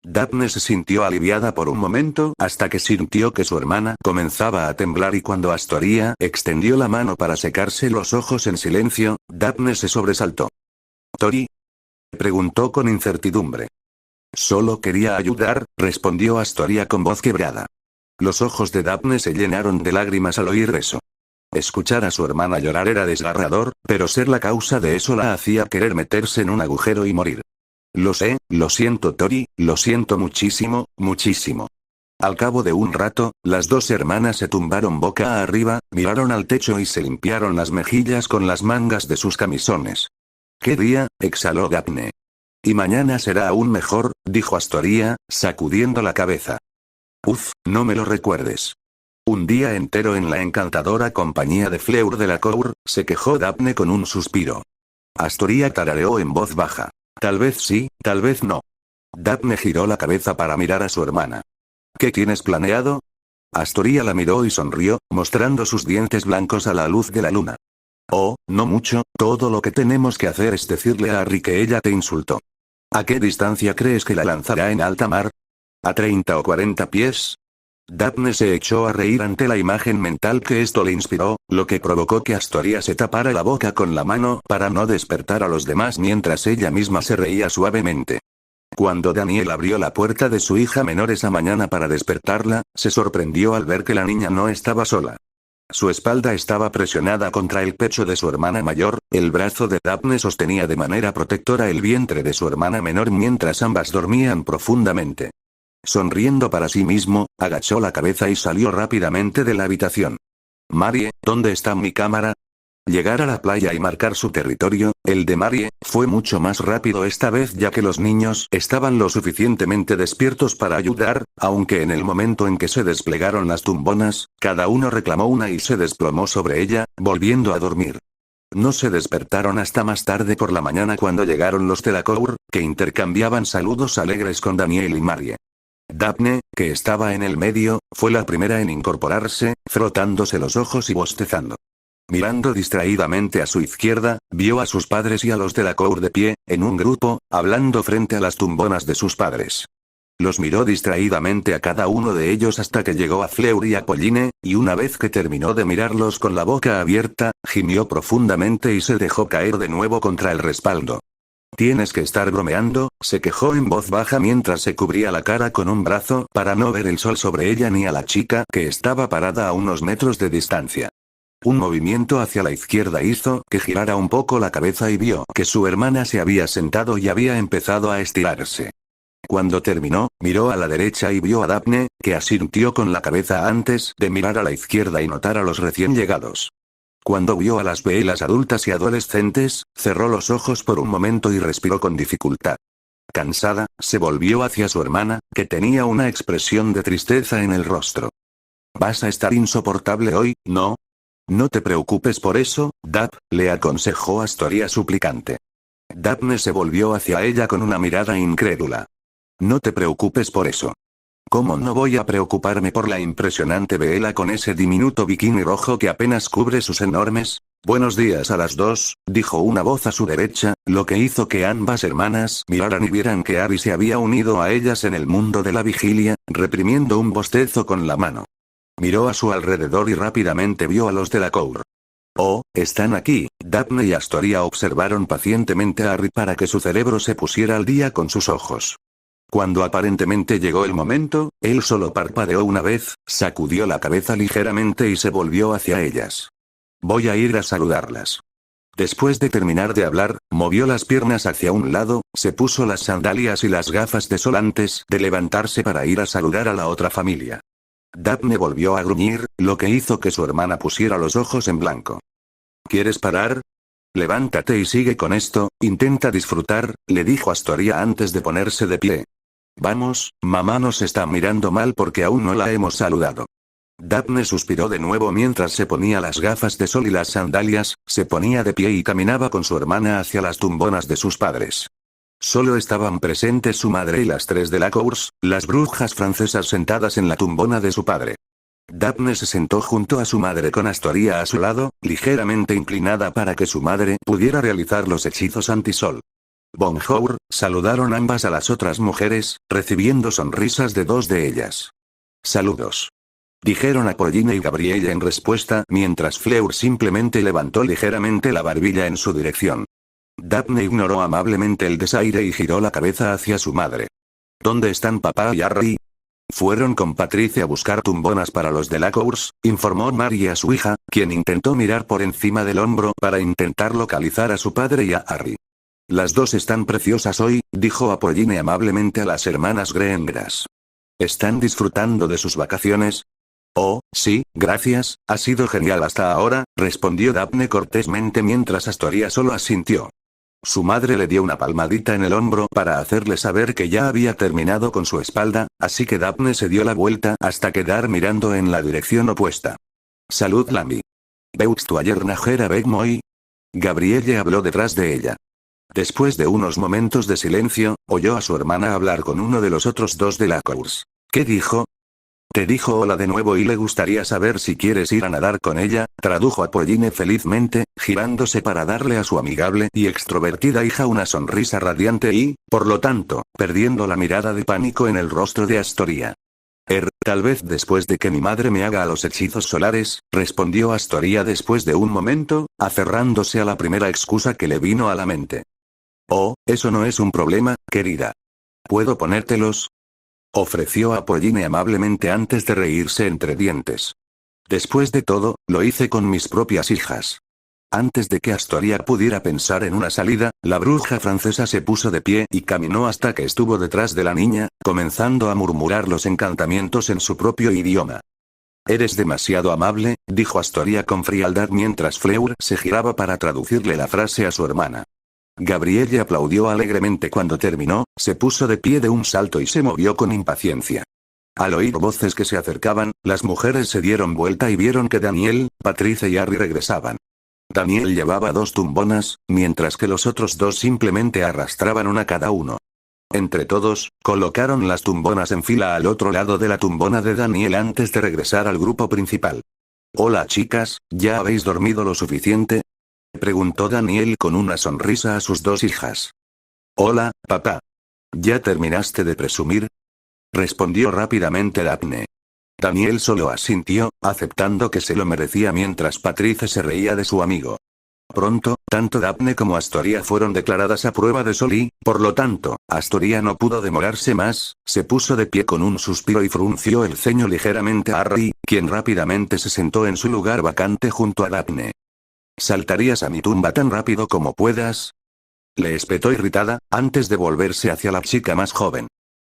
Daphne se sintió aliviada por un momento hasta que sintió que su hermana comenzaba a temblar y cuando Astoria extendió la mano para secarse los ojos en silencio, Daphne se sobresaltó. ¿Tori? Preguntó con incertidumbre. Solo quería ayudar, respondió Astoria con voz quebrada. Los ojos de Daphne se llenaron de lágrimas al oír eso. Escuchar a su hermana llorar era desgarrador, pero ser la causa de eso la hacía querer meterse en un agujero y morir. Lo sé, lo siento Tori, lo siento muchísimo, muchísimo. Al cabo de un rato, las dos hermanas se tumbaron boca arriba, miraron al techo y se limpiaron las mejillas con las mangas de sus camisones. ¿Qué día?, exhaló Daphne. Y mañana será aún mejor, dijo Astoria, sacudiendo la cabeza. Uf, no me lo recuerdes. Un día entero en la encantadora compañía de Fleur Delacour, se quejó Daphne con un suspiro. Astoria tarareó en voz baja. Tal vez sí, tal vez no. Daphne giró la cabeza para mirar a su hermana. ¿Qué tienes planeado? Astoria la miró y sonrió, mostrando sus dientes blancos a la luz de la luna. Oh, no mucho, todo lo que tenemos que hacer es decirle a Harry que ella te insultó. ¿A qué distancia crees que la lanzará en alta mar? ¿A 30 o 40 pies? Daphne se echó a reír ante la imagen mental que esto le inspiró, lo que provocó que Astoria se tapara la boca con la mano para no despertar a los demás mientras ella misma se reía suavemente. Cuando Daniel abrió la puerta de su hija menor esa mañana para despertarla, se sorprendió al ver que la niña no estaba sola. Su espalda estaba presionada contra el pecho de su hermana mayor, el brazo de Daphne sostenía de manera protectora el vientre de su hermana menor mientras ambas dormían profundamente. Sonriendo para sí mismo, agachó la cabeza y salió rápidamente de la habitación. Marie, ¿dónde está mi cámara? Llegar a la playa y marcar su territorio, el de Marie, fue mucho más rápido esta vez ya que los niños estaban lo suficientemente despiertos para ayudar, aunque en el momento en que se desplegaron las tumbonas, cada uno reclamó una y se desplomó sobre ella, volviendo a dormir. No se despertaron hasta más tarde por la mañana cuando llegaron los Delacour, que intercambiaban saludos alegres con Daniel y Marie. Daphne, que estaba en el medio, fue la primera en incorporarse, frotándose los ojos y bostezando. Mirando distraídamente a su izquierda, vio a sus padres y a los Delacour de pie, en un grupo, hablando frente a las tumbonas de sus padres. Los miró distraídamente a cada uno de ellos hasta que llegó a Fleur y a Pauline, y una vez que terminó de mirarlos con la boca abierta, gimió profundamente y se dejó caer de nuevo contra el respaldo. Tienes que estar bromeando, se quejó en voz baja mientras se cubría la cara con un brazo para no ver el sol sobre ella ni a la chica que estaba parada a unos metros de distancia. Un movimiento hacia la izquierda hizo que girara un poco la cabeza y vio que su hermana se había sentado y había empezado a estirarse. Cuando terminó, miró a la derecha y vio a Daphne, que asintió con la cabeza antes de mirar a la izquierda y notar a los recién llegados. Cuando vio a las velas adultas y adolescentes, cerró los ojos por un momento y respiró con dificultad. Cansada, se volvió hacia su hermana, que tenía una expresión de tristeza en el rostro. «Vas a estar insoportable hoy, ¿no? No te preocupes por eso, Daph», le aconsejó Astoria suplicante. Daphne se volvió hacia ella con una mirada incrédula. «No te preocupes por eso. ¿Cómo no voy a preocuparme por la impresionante vela con ese diminuto bikini rojo que apenas cubre sus enormes?» «Buenos días a las dos», dijo una voz a su derecha, lo que hizo que ambas hermanas miraran y vieran que Harry se había unido a ellas en el mundo de la vigilia, reprimiendo un bostezo con la mano. Miró a su alrededor y rápidamente vio a los Delacour. «Oh, están aquí». Daphne y Astoria observaron pacientemente a Harry para que su cerebro se pusiera al día con sus ojos. Cuando aparentemente llegó el momento, él solo parpadeó una vez, sacudió la cabeza ligeramente y se volvió hacia ellas. «Voy a ir a saludarlas». Después de terminar de hablar, movió las piernas hacia un lado, se puso las sandalias y las gafas de sol antes de levantarse para ir a saludar a la otra familia. Daphne volvió a gruñir, lo que hizo que su hermana pusiera los ojos en blanco. ¿Quieres parar? Levántate y sigue con esto, intenta disfrutar, le dijo Astoria antes de ponerse de pie. Vamos, mamá nos está mirando mal porque aún no la hemos saludado. Daphne suspiró de nuevo mientras se ponía las gafas de sol y las sandalias, se ponía de pie y caminaba con su hermana hacia las tumbonas de sus padres. Solo estaban presentes su madre y las tres Delacours, las brujas francesas sentadas en la tumbona de su padre. Daphne se sentó junto a su madre con Astoria a su lado, ligeramente inclinada para que su madre pudiera realizar los hechizos antisol. Bonjour, saludaron ambas a las otras mujeres, recibiendo sonrisas de dos de ellas. Saludos. Dijeron a Pauline y Gabrielle en respuesta mientras Fleur simplemente levantó ligeramente la barbilla en su dirección. Daphne ignoró amablemente el desaire y giró la cabeza hacia su madre. ¿Dónde están papá y Harry? Fueron con Patricia a buscar tumbonas para los Delacours, informó Marie a su hija, quien intentó mirar por encima del hombro para intentar localizar a su padre y a Harry. Las dos están preciosas hoy, dijo a Pauline amablemente a las hermanas Greengrass. ¿Están disfrutando de sus vacaciones? Oh, sí, gracias, ha sido genial hasta ahora, respondió Daphne cortésmente mientras Astoria solo asintió. Su madre le dio una palmadita en el hombro para hacerle saber que ya había terminado con su espalda, así que Daphne se dio la vuelta hasta quedar mirando en la dirección opuesta. Salud Lambi. Beux tu ayer najera Beg Moi. Gabrielle habló detrás de ella. Después de unos momentos de silencio, oyó a su hermana hablar con uno de los otros dos de la course. ¿Qué dijo? Te dijo hola de nuevo y le gustaría saber si quieres ir a nadar con ella, tradujo Apolline felizmente, girándose para darle a su amigable y extrovertida hija una sonrisa radiante y, por lo tanto, perdiendo la mirada de pánico en el rostro de Astoria. Tal vez después de que mi madre me haga a los hechizos solares, respondió Astoria después de un momento, aferrándose a la primera excusa que le vino a la mente. Oh, eso no es un problema, querida. ¿Puedo ponértelos? Ofreció Apolline amablemente antes de reírse entre dientes. Después de todo, lo hice con mis propias hijas. Antes de que Astoria pudiera pensar en una salida, la bruja francesa se puso de pie y caminó hasta que estuvo detrás de la niña, comenzando a murmurar los encantamientos en su propio idioma. Eres demasiado amable, dijo Astoria con frialdad mientras Fleur se giraba para traducirle la frase a su hermana. Gabrielle aplaudió alegremente cuando terminó, se puso de pie de un salto y se movió con impaciencia. Al oír voces que se acercaban, las mujeres se dieron vuelta y vieron que Daniel, Patrice y Harry regresaban. Daniel llevaba 2 tumbonas, mientras que los otros 2 simplemente arrastraban una cada uno. Entre todos, colocaron las tumbonas en fila al otro lado de la tumbona de Daniel antes de regresar al grupo principal. Hola chicas, ¿ya habéis dormido lo suficiente? Preguntó Daniel con una sonrisa a sus 2 hijas. Hola, papá. ¿Ya terminaste de presumir? Respondió rápidamente Daphne. Daniel solo asintió, aceptando que se lo merecía mientras Patrice se reía de su amigo. Pronto, tanto Daphne como Astoria fueron declaradas a prueba de sol y, por lo tanto, Astoria no pudo demorarse más, se puso de pie con un suspiro y frunció el ceño ligeramente a Harry, quien rápidamente se sentó en su lugar vacante junto a Daphne. ¿Saltarías a mi tumba tan rápido como puedas? Le espetó irritada, antes de volverse hacia la chica más joven.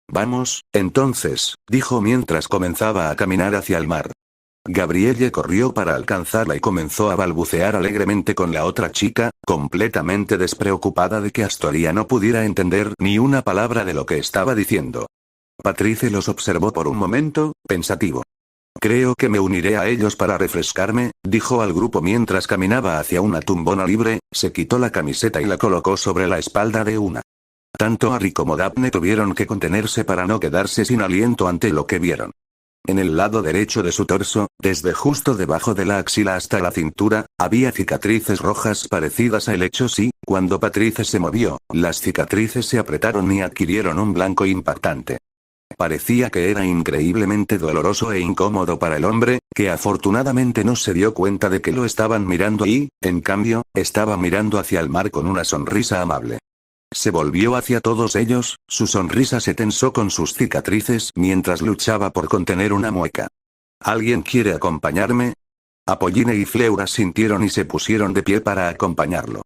Vamos, entonces, dijo mientras comenzaba a caminar hacia el mar. Gabrielle corrió para alcanzarla y comenzó a balbucear alegremente con la otra chica, completamente despreocupada de que Astoria no pudiera entender ni una palabra de lo que estaba diciendo. Patrice los observó por un momento, pensativo. Creo que me uniré a ellos para refrescarme, dijo al grupo mientras caminaba hacia una tumbona libre, se quitó la camiseta y la colocó sobre la espalda de una. Tanto Harry como Daphne tuvieron que contenerse para no quedarse sin aliento ante lo que vieron. En el lado derecho de su torso, desde justo debajo de la axila hasta la cintura, había cicatrices rojas parecidas a helechos y, cuando Patrice se movió, las cicatrices se apretaron y adquirieron un blanco impactante. Parecía que era increíblemente doloroso e incómodo para el hombre, que afortunadamente no se dio cuenta de que lo estaban mirando y, en cambio, estaba mirando hacia el mar con una sonrisa amable. Se volvió hacia todos ellos, su sonrisa se tensó con sus cicatrices mientras luchaba por contener una mueca. ¿Alguien quiere acompañarme? Apolline y Fleur asintieron y se pusieron de pie para acompañarlo.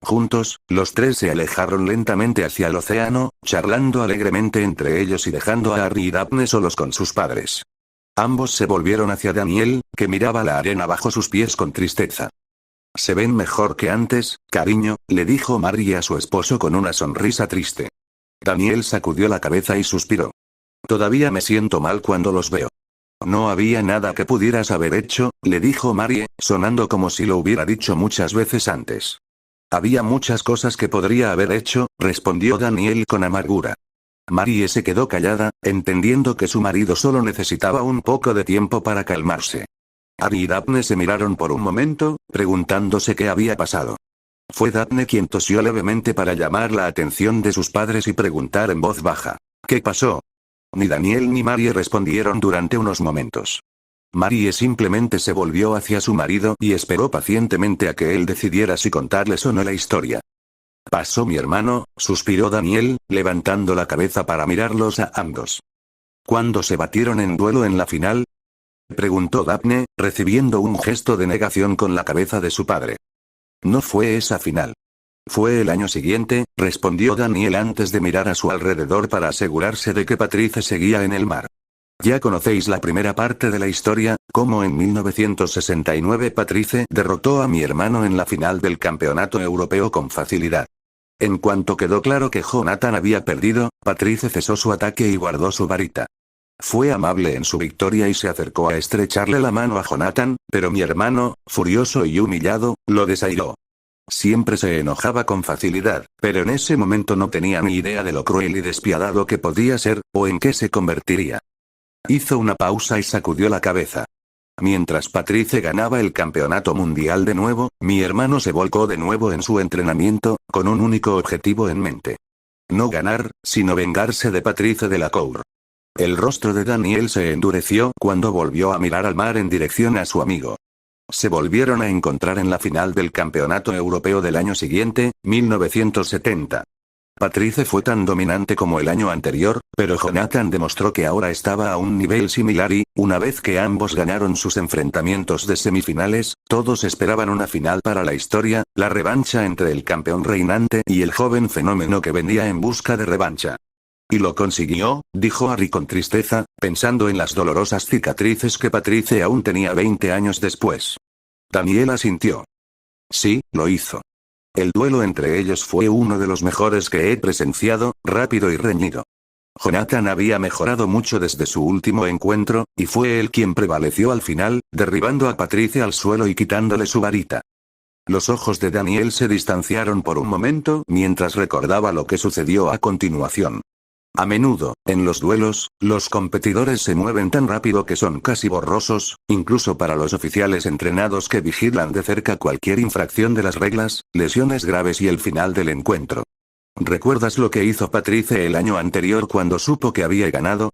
Juntos, los 3 se alejaron lentamente hacia el océano, charlando alegremente entre ellos y dejando a Harry y Daphne solos con sus padres. Ambos se volvieron hacia Daniel, que miraba la arena bajo sus pies con tristeza. Se ven mejor que antes, cariño, le dijo Marie a su esposo con una sonrisa triste. Daniel sacudió la cabeza y suspiró. Todavía me siento mal cuando los veo. No había nada que pudieras haber hecho, le dijo Marie, sonando como si lo hubiera dicho muchas veces antes. Había muchas cosas que podría haber hecho, respondió Daniel con amargura. Marie se quedó callada, entendiendo que su marido solo necesitaba un poco de tiempo para calmarse. Harry y Daphne se miraron por un momento, preguntándose qué había pasado. Fue Daphne quien tosió levemente para llamar la atención de sus padres y preguntar en voz baja. ¿Qué pasó? Ni Daniel ni Marie respondieron durante unos momentos. Marie simplemente se volvió hacia su marido y esperó pacientemente a que él decidiera si contarles o no la historia. Pasó mi hermano, suspiró Daniel, levantando la cabeza para mirarlos a ambos. ¿Cuándo se batieron en duelo en la final? Preguntó Daphne, recibiendo un gesto de negación con la cabeza de su padre. No fue esa final. Fue el año siguiente, respondió Daniel antes de mirar a su alrededor para asegurarse de que Patrice seguía en el mar. Ya conocéis la primera parte de la historia, cómo en 1969 Patrice derrotó a mi hermano en la final del campeonato europeo con facilidad. En cuanto quedó claro que Jonathan había perdido, Patrice cesó su ataque y guardó su varita. Fue amable en su victoria y se acercó a estrecharle la mano a Jonathan, pero mi hermano, furioso y humillado, lo desairó. Siempre se enojaba con facilidad, pero en ese momento no tenía ni idea de lo cruel y despiadado que podía ser, o en qué se convertiría. Hizo una pausa y sacudió la cabeza. Mientras Patrice ganaba el campeonato mundial de nuevo, mi hermano se volcó de nuevo en su entrenamiento, con un único objetivo en mente. No ganar, sino vengarse de Patrice Delacour. El rostro de Daniel se endureció cuando volvió a mirar al mar en dirección a su amigo. Se volvieron a encontrar en la final del Campeonato Europeo del año siguiente, 1970. Patrice fue tan dominante como el año anterior, pero Jonathan demostró que ahora estaba a un nivel similar y, una vez que ambos ganaron sus enfrentamientos de semifinales, todos esperaban una final para la historia, la revancha entre el campeón reinante y el joven fenómeno que venía en busca de revancha. «Y lo consiguió», dijo Harry con tristeza, pensando en las dolorosas cicatrices que Patrice aún tenía 20 años después. Daniel asintió. «Sí, lo hizo. El duelo entre ellos fue uno de los mejores que he presenciado, rápido y reñido. Jonathan había mejorado mucho desde su último encuentro, y fue él quien prevaleció al final, derribando a Patrice al suelo y quitándole su varita». Los ojos de Daniel se distanciaron por un momento mientras recordaba lo que sucedió a continuación. A menudo, en los duelos, los competidores se mueven tan rápido que son casi borrosos, incluso para los oficiales entrenados que vigilan de cerca cualquier infracción de las reglas, lesiones graves y el final del encuentro. ¿Recuerdas lo que hizo Patrice el año anterior cuando supo que había ganado?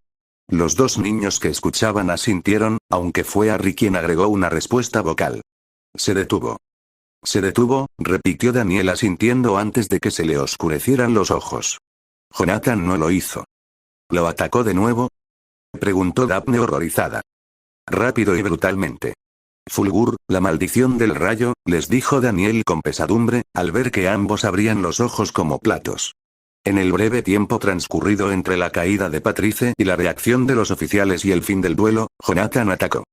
Los dos niños que escuchaban asintieron, aunque fue Harry quien agregó una respuesta vocal. Se detuvo. Se detuvo, repitió Daniel asintiendo antes de que se le oscurecieran los ojos. Jonathan no lo hizo. ¿Lo atacó de nuevo?, preguntó Daphne horrorizada. Rápido y brutalmente. Fulgur, la maldición del rayo, les dijo Daniel con pesadumbre, al ver que ambos abrían los ojos como platos. En el breve tiempo transcurrido entre la caída de Patrice y la reacción de los oficiales y el fin del duelo, Jonathan atacó.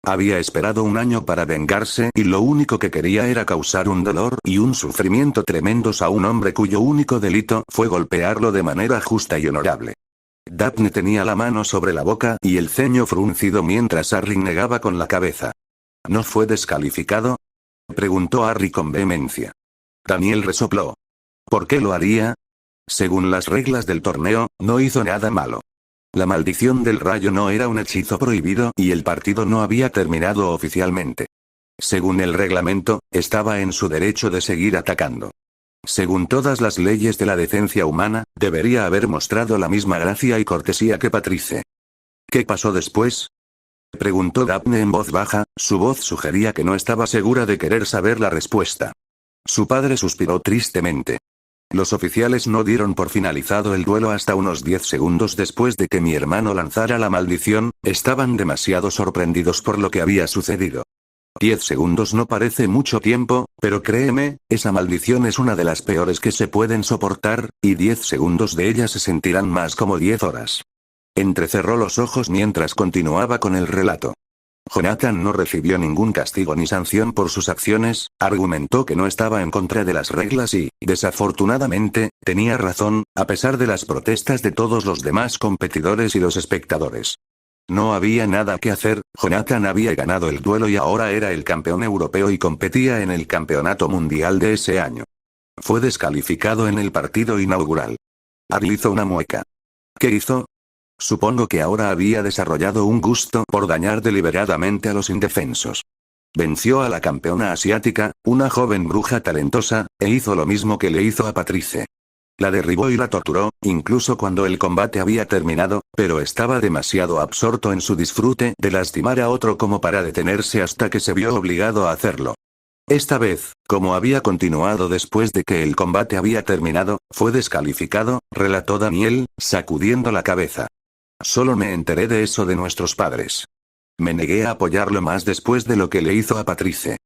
Había esperado un año para vengarse y lo único que quería era causar un dolor y un sufrimiento tremendos a un hombre cuyo único delito fue golpearlo de manera justa y honorable. Daphne tenía la mano sobre la boca y el ceño fruncido mientras Harry negaba con la cabeza. ¿No fue descalificado?, preguntó Harry con vehemencia. Daniel resopló. ¿Por qué lo haría? Según las reglas del torneo, no hizo nada malo. La maldición del rayo no era un hechizo prohibido y el partido no había terminado oficialmente. Según el reglamento, estaba en su derecho de seguir atacando. Según todas las leyes de la decencia humana, debería haber mostrado la misma gracia y cortesía que Patrice. ¿Qué pasó después?, preguntó Daphne en voz baja, su voz sugería que no estaba segura de querer saber la respuesta. Su padre suspiró tristemente. Los oficiales no dieron por finalizado el duelo hasta unos 10 segundos después de que mi hermano lanzara la maldición, estaban demasiado sorprendidos por lo que había sucedido. 10 segundos no parece mucho tiempo, pero créeme, esa maldición es una de las peores que se pueden soportar, y 10 segundos de ella se sentirán más como 10 horas. Entrecerró los ojos mientras continuaba con el relato. Jonathan no recibió ningún castigo ni sanción por sus acciones, argumentó que no estaba en contra de las reglas y, desafortunadamente, tenía razón, a pesar de las protestas de todos los demás competidores y los espectadores. No había nada que hacer, Jonathan había ganado el duelo y ahora era el campeón europeo y competía en el campeonato mundial de ese año. Fue descalificado en el partido inaugural. Harry hizo una mueca. ¿Qué hizo? Supongo que ahora había desarrollado un gusto por dañar deliberadamente a los indefensos. Venció a la campeona asiática, una joven bruja talentosa, e hizo lo mismo que le hizo a Patrice. La derribó y la torturó, incluso cuando el combate había terminado, pero estaba demasiado absorto en su disfrute de lastimar a otro como para detenerse hasta que se vio obligado a hacerlo. Esta vez, como había continuado después de que el combate había terminado, fue descalificado, relató Daniel, sacudiendo la cabeza. Solo me enteré de eso de nuestros padres. Me negué a apoyarlo más después de lo que le hizo a Patrice.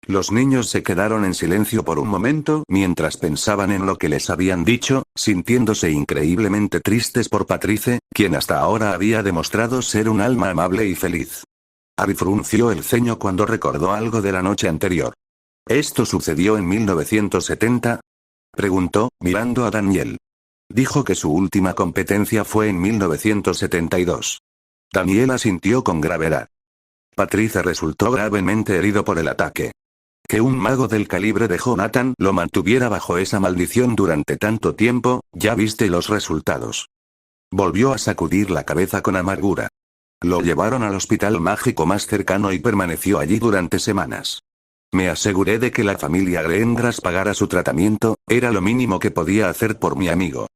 Los niños se quedaron en silencio por un momento mientras pensaban en lo que les habían dicho, sintiéndose increíblemente tristes por Patrice, quien hasta ahora había demostrado ser un alma amable y feliz. Harry frunció el ceño cuando recordó algo de la noche anterior. ¿Esto sucedió en 1970? Preguntó, mirando a Daniel. Dijo que su última competencia fue en 1972. Daniel asintió con gravedad. Patrice resultó gravemente herido por el ataque. Que un mago del calibre de Jonathan lo mantuviera bajo esa maldición durante tanto tiempo, ya viste los resultados. Volvió a sacudir la cabeza con amargura. Lo llevaron al hospital mágico más cercano y permaneció allí durante semanas. Me aseguré de que la familia Greengrass pagara su tratamiento, era lo mínimo que podía hacer por mi amigo.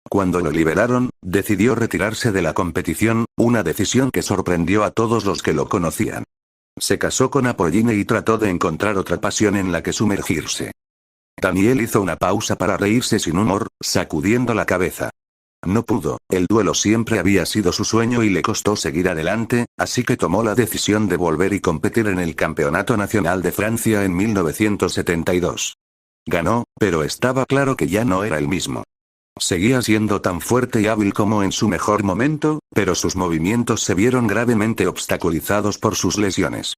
Cuando lo liberaron, decidió retirarse de la competición, una decisión que sorprendió a todos los que lo conocían. Se casó con Apolline y trató de encontrar otra pasión en la que sumergirse. Daniel hizo una pausa para reírse sin humor, sacudiendo la cabeza. No pudo, el duelo siempre había sido su sueño y le costó seguir adelante, así que tomó la decisión de volver y competir en el Campeonato Nacional de Francia en 1972. Ganó, pero estaba claro que ya no era el mismo. Seguía siendo tan fuerte y hábil como en su mejor momento, pero sus movimientos se vieron gravemente obstaculizados por sus lesiones.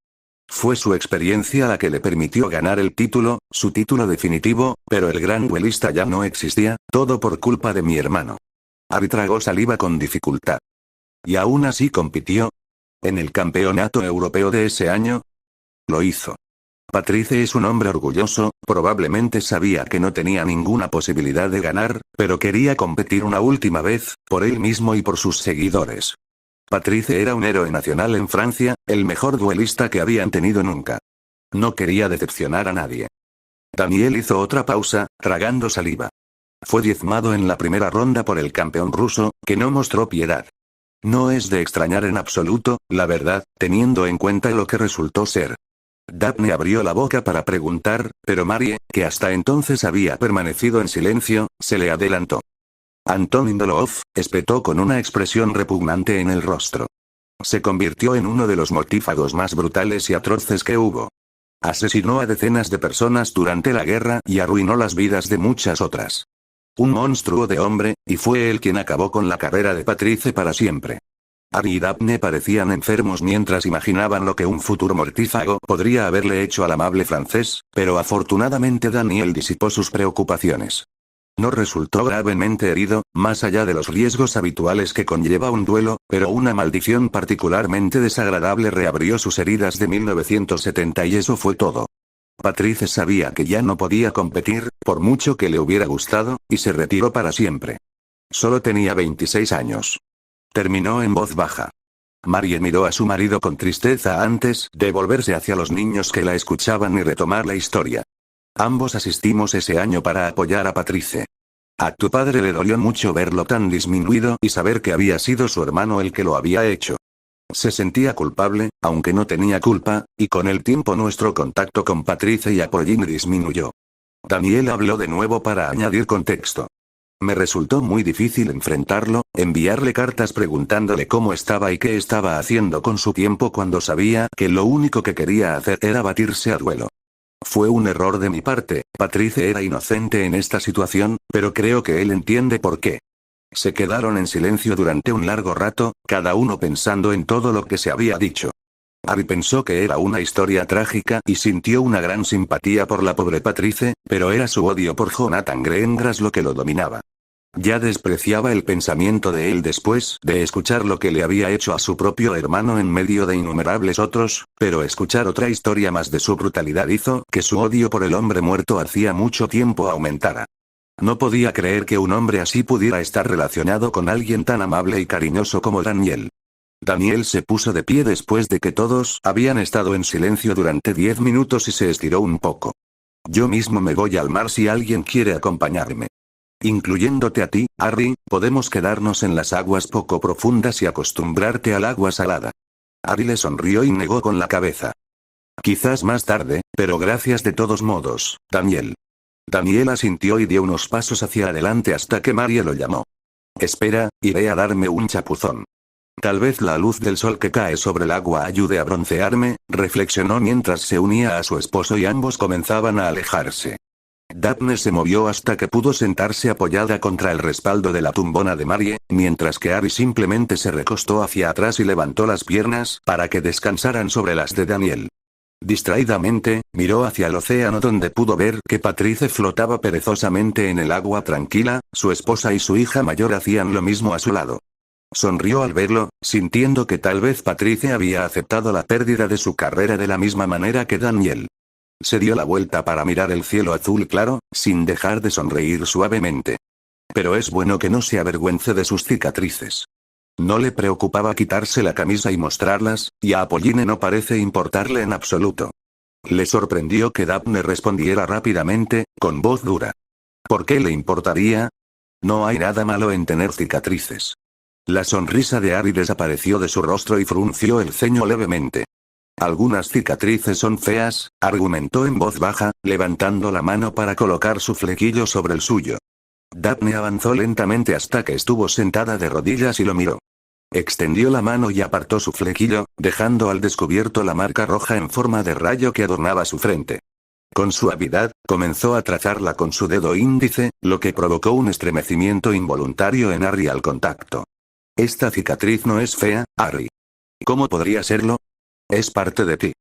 Fue su experiencia la que le permitió ganar el título, su título definitivo, pero el gran duelista ya no existía, todo por culpa de mi hermano. Harry tragó saliva con dificultad. ¿Y aún así compitió? ¿En el campeonato europeo de ese año? Lo hizo. Patrice es un hombre orgulloso, probablemente sabía que no tenía ninguna posibilidad de ganar, pero quería competir una última vez, por él mismo y por sus seguidores. Patrice era un héroe nacional en Francia, el mejor duelista que habían tenido nunca. No quería decepcionar a nadie. Daniel hizo otra pausa, tragando saliva. Fue diezmado en la primera ronda por el campeón ruso, que no mostró piedad. No es de extrañar en absoluto, la verdad, teniendo en cuenta lo que resultó ser. Daphne abrió la boca para preguntar, pero Marie, que hasta entonces había permanecido en silencio, se le adelantó. Antonin Dolov, espetó con una expresión repugnante en el rostro. Se convirtió en uno de los mortífagos más brutales y atroces que hubo. Asesinó a decenas de personas durante la guerra y arruinó las vidas de muchas otras. Un monstruo de hombre, y fue él quien acabó con la carrera de Patrice para siempre. Harry y Daphne parecían enfermos mientras imaginaban lo que un futuro mortífago podría haberle hecho al amable francés, pero afortunadamente Daniel disipó sus preocupaciones. No resultó gravemente herido, más allá de los riesgos habituales que conlleva un duelo, pero una maldición particularmente desagradable reabrió sus heridas de 1970 y eso fue todo. Patrice sabía que ya no podía competir, por mucho que le hubiera gustado, y se retiró para siempre. Solo tenía 26 años. Terminó en voz baja. Marie miró a su marido con tristeza antes de volverse hacia los niños que la escuchaban y retomar la historia. Ambos asistimos ese año para apoyar a Patrice. A tu padre le dolió mucho verlo tan disminuido y saber que había sido su hermano el que lo había hecho. Se sentía culpable, aunque no tenía culpa, y con el tiempo nuestro contacto con Patrice y Apolline disminuyó. Daniel habló de nuevo para añadir contexto. Me resultó muy difícil enfrentarlo, enviarle cartas preguntándole cómo estaba y qué estaba haciendo con su tiempo cuando sabía que lo único que quería hacer era batirse a duelo. Fue un error de mi parte, Patrice era inocente en esta situación, pero creo que él entiende por qué. Se quedaron en silencio durante un largo rato, cada uno pensando en todo lo que se había dicho. Harry pensó que era una historia trágica y sintió una gran simpatía por la pobre Patrice, pero era su odio por Jonathan Greengrass lo que lo dominaba. Ya despreciaba el pensamiento de él después de escuchar lo que le había hecho a su propio hermano en medio de innumerables otros, pero escuchar otra historia más de su brutalidad hizo que su odio por el hombre muerto hacía mucho tiempo aumentara. No podía creer que un hombre así pudiera estar relacionado con alguien tan amable y cariñoso como Daniel. Daniel se puso de pie después de que todos habían estado en silencio durante 10 minutos y se estiró un poco. Yo mismo me voy al mar si alguien quiere acompañarme. Incluyéndote a ti, Harry, podemos quedarnos en las aguas poco profundas y acostumbrarte al agua salada. Harry le sonrió y negó con la cabeza. Quizás más tarde, pero gracias de todos modos, Daniel. Daniel asintió y dio unos pasos hacia adelante hasta que Marie lo llamó. Espera, iré a darme un chapuzón. Tal vez la luz del sol que cae sobre el agua ayude a broncearme, reflexionó mientras se unía a su esposo y ambos comenzaban a alejarse. Daphne se movió hasta que pudo sentarse apoyada contra el respaldo de la tumbona de Marie, mientras que Harry simplemente se recostó hacia atrás y levantó las piernas para que descansaran sobre las de Daniel. Distraídamente, miró hacia el océano donde pudo ver que Patrice flotaba perezosamente en el agua tranquila, su esposa y su hija mayor hacían lo mismo a su lado. Sonrió al verlo, sintiendo que tal vez Patrice había aceptado la pérdida de su carrera de la misma manera que Daniel. Se dio la vuelta para mirar el cielo azul claro, sin dejar de sonreír suavemente. Pero es bueno que no se avergüence de sus cicatrices. No le preocupaba quitarse la camisa y mostrarlas, y a Apolline no parece importarle en absoluto. Le sorprendió que Daphne respondiera rápidamente, con voz dura. ¿Por qué le importaría? No hay nada malo en tener cicatrices. La sonrisa de Ari desapareció de su rostro y frunció el ceño levemente. Algunas cicatrices son feas, argumentó en voz baja, levantando la mano para colocar su flequillo sobre el suyo. Daphne avanzó lentamente hasta que estuvo sentada de rodillas y lo miró. Extendió la mano y apartó su flequillo, dejando al descubierto la marca roja en forma de rayo que adornaba su frente. Con suavidad, comenzó a trazarla con su dedo índice, lo que provocó un estremecimiento involuntario en Harry al contacto. Esta cicatriz no es fea, Harry. ¿Cómo podría serlo? Es parte de ti.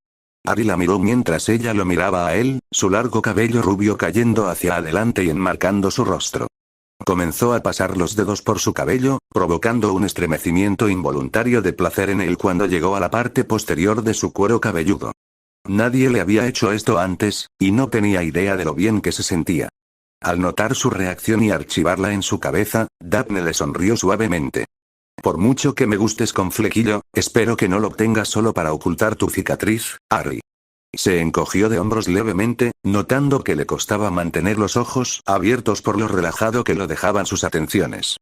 Harry la miró mientras ella lo miraba a él, su largo cabello rubio cayendo hacia adelante y enmarcando su rostro. Comenzó a pasar los dedos por su cabello, provocando un estremecimiento involuntario de placer en él cuando llegó a la parte posterior de su cuero cabelludo. Nadie le había hecho esto antes, y no tenía idea de lo bien que se sentía. Al notar su reacción y archivarla en su cabeza, Daphne le sonrió suavemente. Por mucho que me gustes con flequillo, espero que no lo obtengas solo para ocultar tu cicatriz, Harry. Se encogió de hombros levemente, notando que le costaba mantener los ojos abiertos por lo relajado que lo dejaban sus atenciones.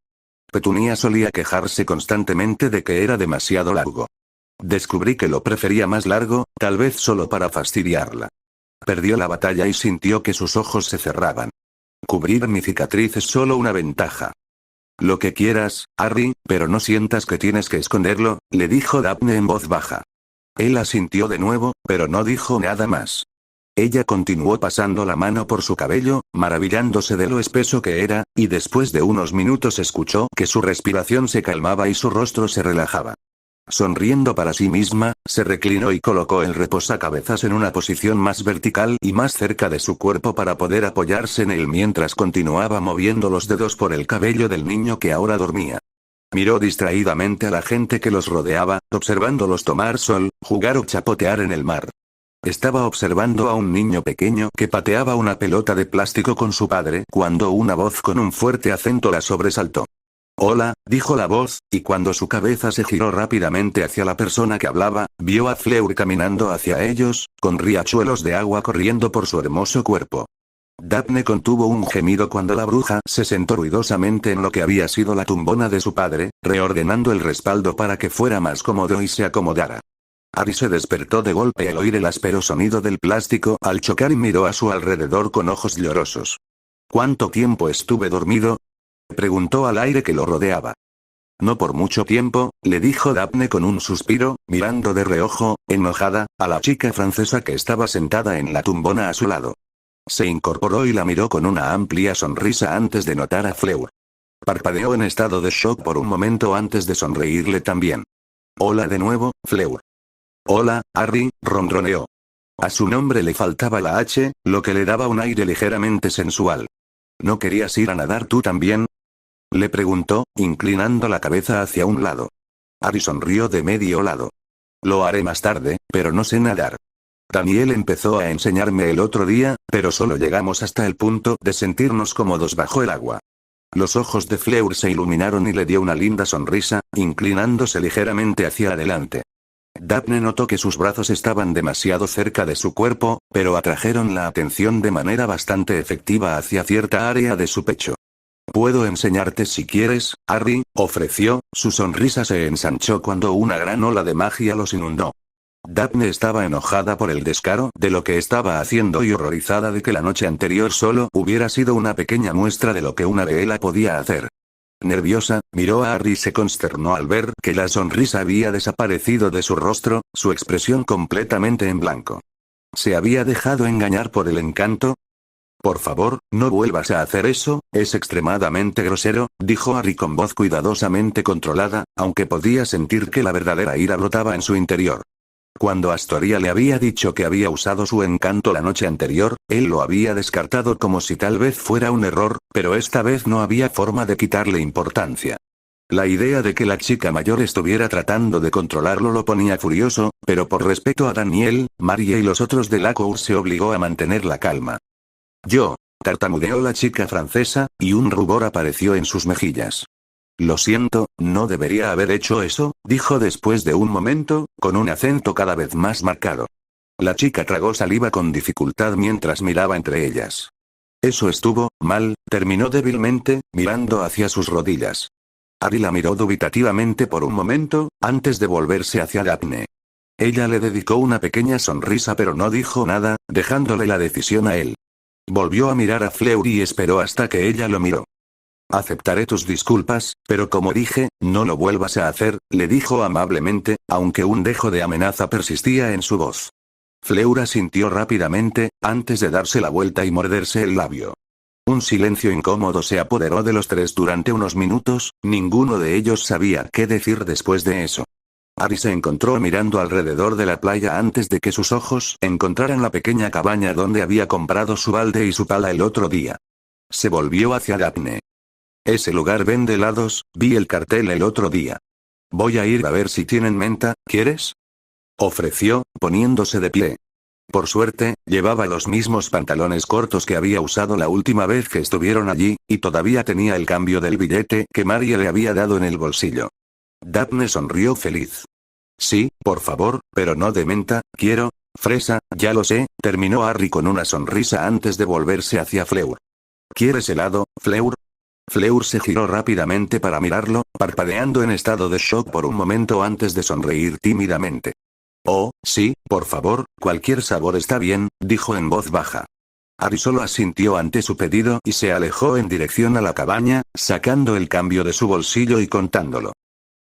Petunia solía quejarse constantemente de que era demasiado largo. Descubrí que lo prefería más largo, tal vez solo para fastidiarla. Perdió la batalla y sintió que sus ojos se cerraban. Cubrir mi cicatriz es solo una ventaja. Lo que quieras, Harry, pero no sientas que tienes que esconderlo, le dijo Daphne en voz baja. Él asintió de nuevo, pero no dijo nada más. Ella continuó pasando la mano por su cabello, maravillándose de lo espeso que era, y después de unos minutos escuchó que su respiración se calmaba y su rostro se relajaba. Sonriendo para sí misma, se reclinó y colocó el reposacabezas en una posición más vertical y más cerca de su cuerpo para poder apoyarse en él mientras continuaba moviendo los dedos por el cabello del niño que ahora dormía. Miró distraídamente a la gente que los rodeaba, observándolos tomar sol, jugar o chapotear en el mar. Estaba observando a un niño pequeño que pateaba una pelota de plástico con su padre cuando una voz con un fuerte acento la sobresaltó. Hola, dijo la voz, y cuando su cabeza se giró rápidamente hacia la persona que hablaba, vio a Fleur caminando hacia ellos, con riachuelos de agua corriendo por su hermoso cuerpo. Daphne contuvo un gemido cuando la bruja se sentó ruidosamente en lo que había sido la tumbona de su padre, reordenando el respaldo para que fuera más cómodo y se acomodara. Harry se despertó de golpe al oír el áspero sonido del plástico al chocar y miró a su alrededor con ojos llorosos. ¿Cuánto tiempo estuve dormido?, preguntó al aire que lo rodeaba. No por mucho tiempo, le dijo Daphne con un suspiro, mirando de reojo, enojada, a la chica francesa que estaba sentada en la tumbona a su lado. Se incorporó y la miró con una amplia sonrisa antes de notar a Fleur. Parpadeó en estado de shock por un momento antes de sonreírle también. Hola de nuevo, Fleur. Hola, Harry, ronroneó. A su nombre le faltaba la H, lo que le daba un aire ligeramente sensual. ¿No querías ir a nadar tú también?, le preguntó, inclinando la cabeza hacia un lado. Harry sonrió de medio lado. Lo haré más tarde, pero no sé nadar. Daniel empezó a enseñarme el otro día, pero solo llegamos hasta el punto de sentirnos cómodos bajo el agua. Los ojos de Fleur se iluminaron y le dio una linda sonrisa, inclinándose ligeramente hacia adelante. Daphne notó que sus brazos estaban demasiado cerca de su cuerpo, pero atrajeron la atención de manera bastante efectiva hacia cierta área de su pecho. Puedo enseñarte si quieres, Harry, ofreció, su sonrisa se ensanchó cuando una gran ola de magia los inundó. Daphne estaba enojada por el descaro de lo que estaba haciendo y horrorizada de que la noche anterior solo hubiera sido una pequeña muestra de lo que una vela podía hacer. Nerviosa, miró a Harry y se consternó al ver que la sonrisa había desaparecido de su rostro, su expresión completamente en blanco. ¿Se había dejado engañar por el encanto? Por favor, no vuelvas a hacer eso, es extremadamente grosero, dijo Harry con voz cuidadosamente controlada, aunque podía sentir que la verdadera ira brotaba en su interior. Cuando Astoria le había dicho que había usado su encanto la noche anterior, él lo había descartado como si tal vez fuera un error, pero esta vez no había forma de quitarle importancia. La idea de que la chica mayor estuviera tratando de controlarlo lo ponía furioso, pero por respeto a Daniel, Marie y los otros de la Cour se obligó a mantener la calma. Tartamudeó la chica francesa, y un rubor apareció en sus mejillas. Lo siento, no debería haber hecho eso, dijo después de un momento, con un acento cada vez más marcado. La chica tragó saliva con dificultad mientras miraba entre ellas. Eso estuvo mal, terminó débilmente, mirando hacia sus rodillas. Ari la miró dubitativamente por un momento, antes de volverse hacia Daphne. Ella le dedicó una pequeña sonrisa pero no dijo nada, dejándole la decisión a él. Volvió a mirar a Fleur y esperó hasta que ella lo miró. Aceptaré tus disculpas, pero como dije, no lo vuelvas a hacer, le dijo amablemente, aunque un dejo de amenaza persistía en su voz. Fleur asintió rápidamente, antes de darse la vuelta y morderse el labio. Un silencio incómodo se apoderó de los tres durante unos minutos, ninguno de ellos sabía qué decir después de eso. Ari se encontró mirando alrededor de la playa antes de que sus ojos encontraran la pequeña cabaña donde había comprado su balde y su pala el otro día. Se volvió hacia Daphne. Ese lugar vende helados, vi el cartel el otro día. Voy a ir a ver si tienen menta, ¿quieres? Ofreció, poniéndose de pie. Por suerte, llevaba los mismos pantalones cortos que había usado la última vez que estuvieron allí, y todavía tenía el cambio del billete que Marie le había dado en el bolsillo. Daphne sonrió feliz. Sí, por favor, pero no de menta, quiero fresa, ya lo sé, terminó Harry con una sonrisa antes de volverse hacia Fleur. ¿Quieres helado, Fleur? Fleur se giró rápidamente para mirarlo, parpadeando en estado de shock por un momento antes de sonreír tímidamente. Oh, sí, por favor, cualquier sabor está bien, dijo en voz baja. Harry solo asintió ante su pedido y se alejó en dirección a la cabaña, sacando el cambio de su bolsillo y contándolo.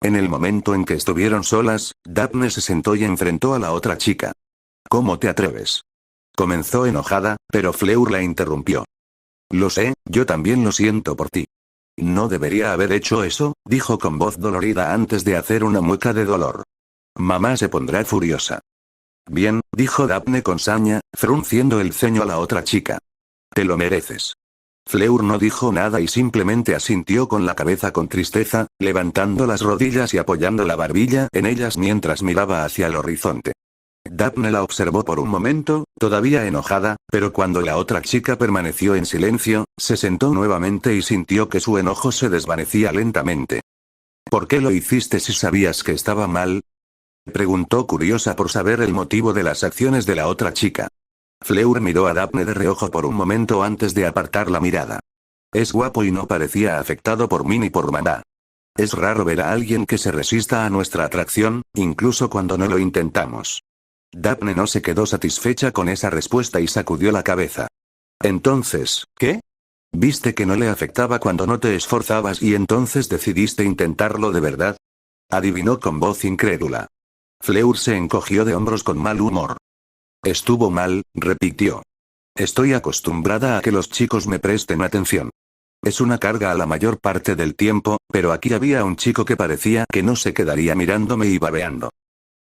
En el momento en que estuvieron solas, Daphne se sentó y enfrentó a la otra chica. ¿Cómo te atreves? Comenzó enojada, pero Fleur la interrumpió. Lo sé, yo también lo siento por ti. No debería haber hecho eso, dijo con voz dolorida antes de hacer una mueca de dolor. Mamá se pondrá furiosa. Bien, dijo Daphne con saña, frunciendo el ceño a la otra chica. Te lo mereces. Fleur no dijo nada y simplemente asintió con la cabeza con tristeza, levantando las rodillas y apoyando la barbilla en ellas mientras miraba hacia el horizonte. Daphne la observó por un momento, todavía enojada, pero cuando la otra chica permaneció en silencio, se sentó nuevamente y sintió que su enojo se desvanecía lentamente. ¿Por qué lo hiciste si sabías que estaba mal? Preguntó curiosa por saber el motivo de las acciones de la otra chica. Fleur miró a Daphne de reojo por un momento antes de apartar la mirada. Es guapo y no parecía afectado por mí ni por mamá. Es raro ver a alguien que se resista a nuestra atracción, incluso cuando no lo intentamos. Daphne no se quedó satisfecha con esa respuesta y sacudió la cabeza. Entonces, ¿qué? ¿Viste que no le afectaba cuando no te esforzabas y entonces decidiste intentarlo de verdad? Adivinó con voz incrédula. Fleur se encogió de hombros con mal humor. Estuvo mal, repitió. Estoy acostumbrada a que los chicos me presten atención. Es una carga a la mayor parte del tiempo, pero aquí había un chico que parecía que no se quedaría mirándome y babeando.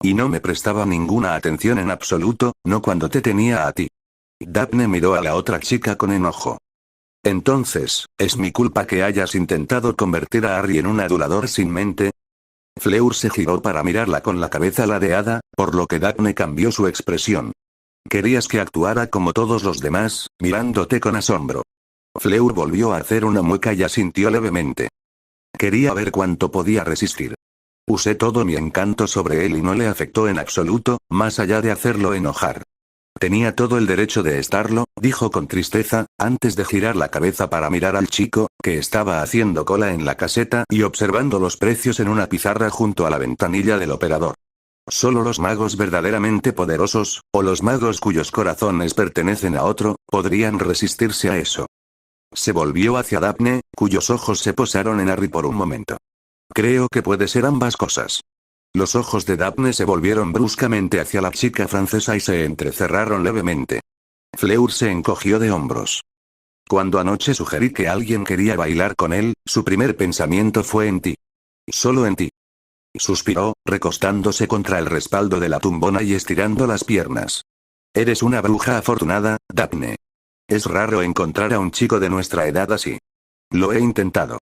Y no me prestaba ninguna atención en absoluto, no cuando te tenía a ti. Daphne miró a la otra chica con enojo. Entonces, ¿es mi culpa que hayas intentado convertir a Harry en un adulador sin mente? Fleur se giró para mirarla con la cabeza ladeada, por lo que Daphne cambió su expresión. Querías que actuara como todos los demás, mirándote con asombro. Fleur volvió a hacer una mueca y asintió levemente. Quería ver cuánto podía resistir. Usé todo mi encanto sobre él y no le afectó en absoluto, más allá de hacerlo enojar. Tenía todo el derecho de estarlo, dijo con tristeza, antes de girar la cabeza para mirar al chico, que estaba haciendo cola en la caseta y observando los precios en una pizarra junto a la ventanilla del operador. Solo los magos verdaderamente poderosos, o los magos cuyos corazones pertenecen a otro, podrían resistirse a eso. Se volvió hacia Daphne, cuyos ojos se posaron en Harry por un momento. Creo que puede ser ambas cosas. Los ojos de Daphne se volvieron bruscamente hacia la chica francesa y se entrecerraron levemente. Fleur se encogió de hombros. Cuando anoche sugerí que alguien quería bailar con él, su primer pensamiento fue en ti. Solo en ti. Suspiró, recostándose contra el respaldo de la tumbona y estirando las piernas. Eres una bruja afortunada, Daphne. Es raro encontrar a un chico de nuestra edad así. Lo he intentado.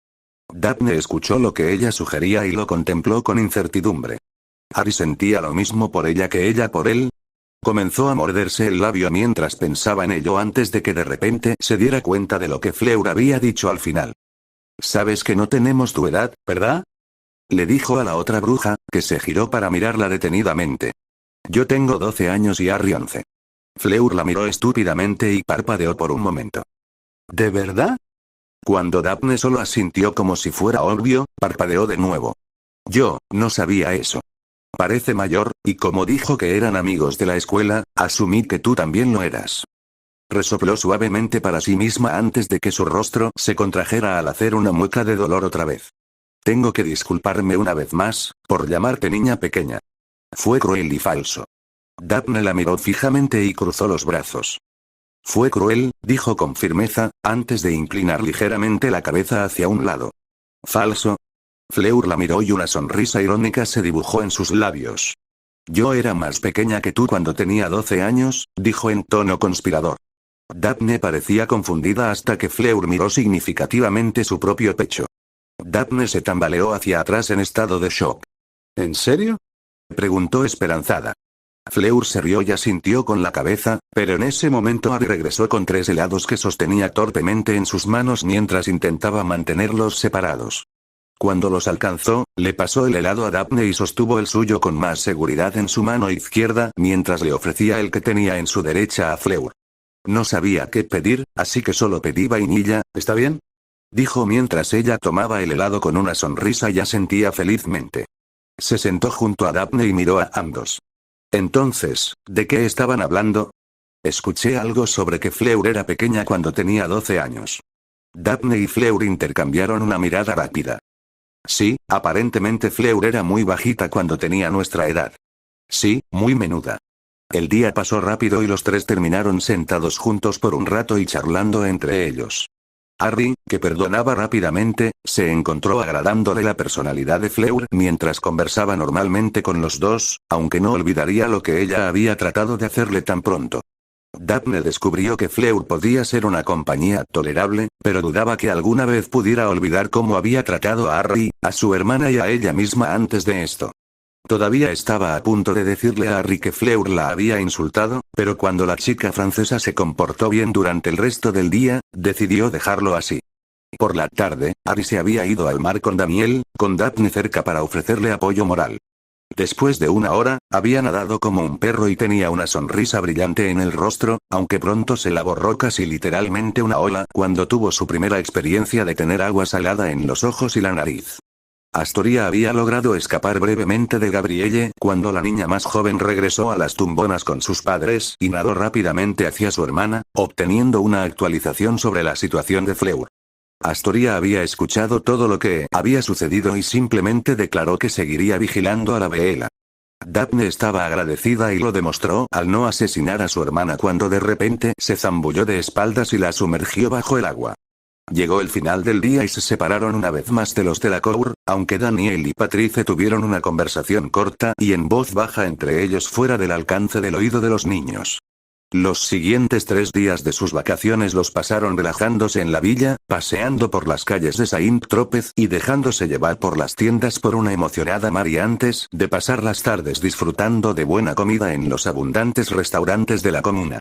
Daphne escuchó lo que ella sugería y lo contempló con incertidumbre. ¿Ari sentía lo mismo por ella que ella por él? Comenzó a morderse el labio mientras pensaba en ello antes de que de repente se diera cuenta de lo que Fleur había dicho al final. Sabes que no tenemos tu edad, ¿verdad? Le dijo a la otra bruja, que se giró para mirarla detenidamente. Yo tengo 12 años y Harry 11. Fleur la miró estúpidamente y parpadeó por un momento. ¿De verdad? Cuando Daphne solo asintió como si fuera obvio, parpadeó de nuevo. Yo, no sabía eso. Parece mayor, y como dijo que eran amigos de la escuela, asumí que tú también lo eras. Resopló suavemente para sí misma antes de que su rostro se contrajera al hacer una mueca de dolor otra vez. Tengo que disculparme una vez más, por llamarte niña pequeña. Fue cruel y falso. Daphne la miró fijamente y cruzó los brazos. Fue cruel, dijo con firmeza, antes de inclinar ligeramente la cabeza hacia un lado. ¿Falso? Fleur la miró y una sonrisa irónica se dibujó en sus labios. Yo era más pequeña que tú cuando tenía 12 años, dijo en tono conspirador. Daphne parecía confundida hasta que Fleur miró significativamente su propio pecho. Daphne se tambaleó hacia atrás en estado de shock. ¿En serio? Preguntó esperanzada. Fleur se rió y asintió con la cabeza, pero en ese momento Harry regresó con 3 helados que sostenía torpemente en sus manos mientras intentaba mantenerlos separados. Cuando los alcanzó, le pasó el helado a Daphne y sostuvo el suyo con más seguridad en su mano izquierda mientras le ofrecía el que tenía en su derecha a Fleur. No sabía qué pedir, así que solo pedí vainilla, ¿está bien? Dijo mientras ella tomaba el helado con una sonrisa y asentía felizmente. Se sentó junto a Daphne y miró a ambos. Entonces, ¿de qué estaban hablando? Escuché algo sobre que Fleur era pequeña cuando tenía 12 años. Daphne y Fleur intercambiaron una mirada rápida. Sí, aparentemente Fleur era muy bajita cuando tenía nuestra edad. Sí, muy menuda. El día pasó rápido y los 3 terminaron sentados juntos por un rato y charlando entre ellos. Harry, que perdonaba rápidamente, se encontró agradándole la personalidad de Fleur mientras conversaba normalmente con los dos, aunque no olvidaría lo que ella había tratado de hacerle tan pronto. Daphne descubrió que Fleur podía ser una compañía tolerable, pero dudaba que alguna vez pudiera olvidar cómo había tratado a Harry, a su hermana y a ella misma antes de esto. Todavía estaba a punto de decirle a Harry que Fleur la había insultado, pero cuando la chica francesa se comportó bien durante el resto del día, decidió dejarlo así. Por la tarde, Harry se había ido al mar con Daniel, con Daphne cerca para ofrecerle apoyo moral. Después de una hora, había nadado como un perro y tenía una sonrisa brillante en el rostro, aunque pronto se la borró casi literalmente una ola cuando tuvo su primera experiencia de tener agua salada en los ojos y la nariz. Astoria había logrado escapar brevemente de Gabrielle cuando la niña más joven regresó a las tumbonas con sus padres y nadó rápidamente hacia su hermana, obteniendo una actualización sobre la situación de Fleur. Astoria había escuchado todo lo que había sucedido y simplemente declaró que seguiría vigilando a la vela. Daphne estaba agradecida y lo demostró al no asesinar a su hermana cuando de repente se zambulló de espaldas y la sumergió bajo el agua. Llegó el final del día y se separaron una vez más de los Delacour, aunque Daniel y Patrice tuvieron una conversación corta y en voz baja entre ellos fuera del alcance del oído de los niños. Los siguientes 3 días de sus vacaciones los pasaron relajándose en la villa, paseando por las calles de Saint-Tropez y dejándose llevar por las tiendas por una emocionada Mary antes de pasar las tardes disfrutando de buena comida en los abundantes restaurantes de la comuna.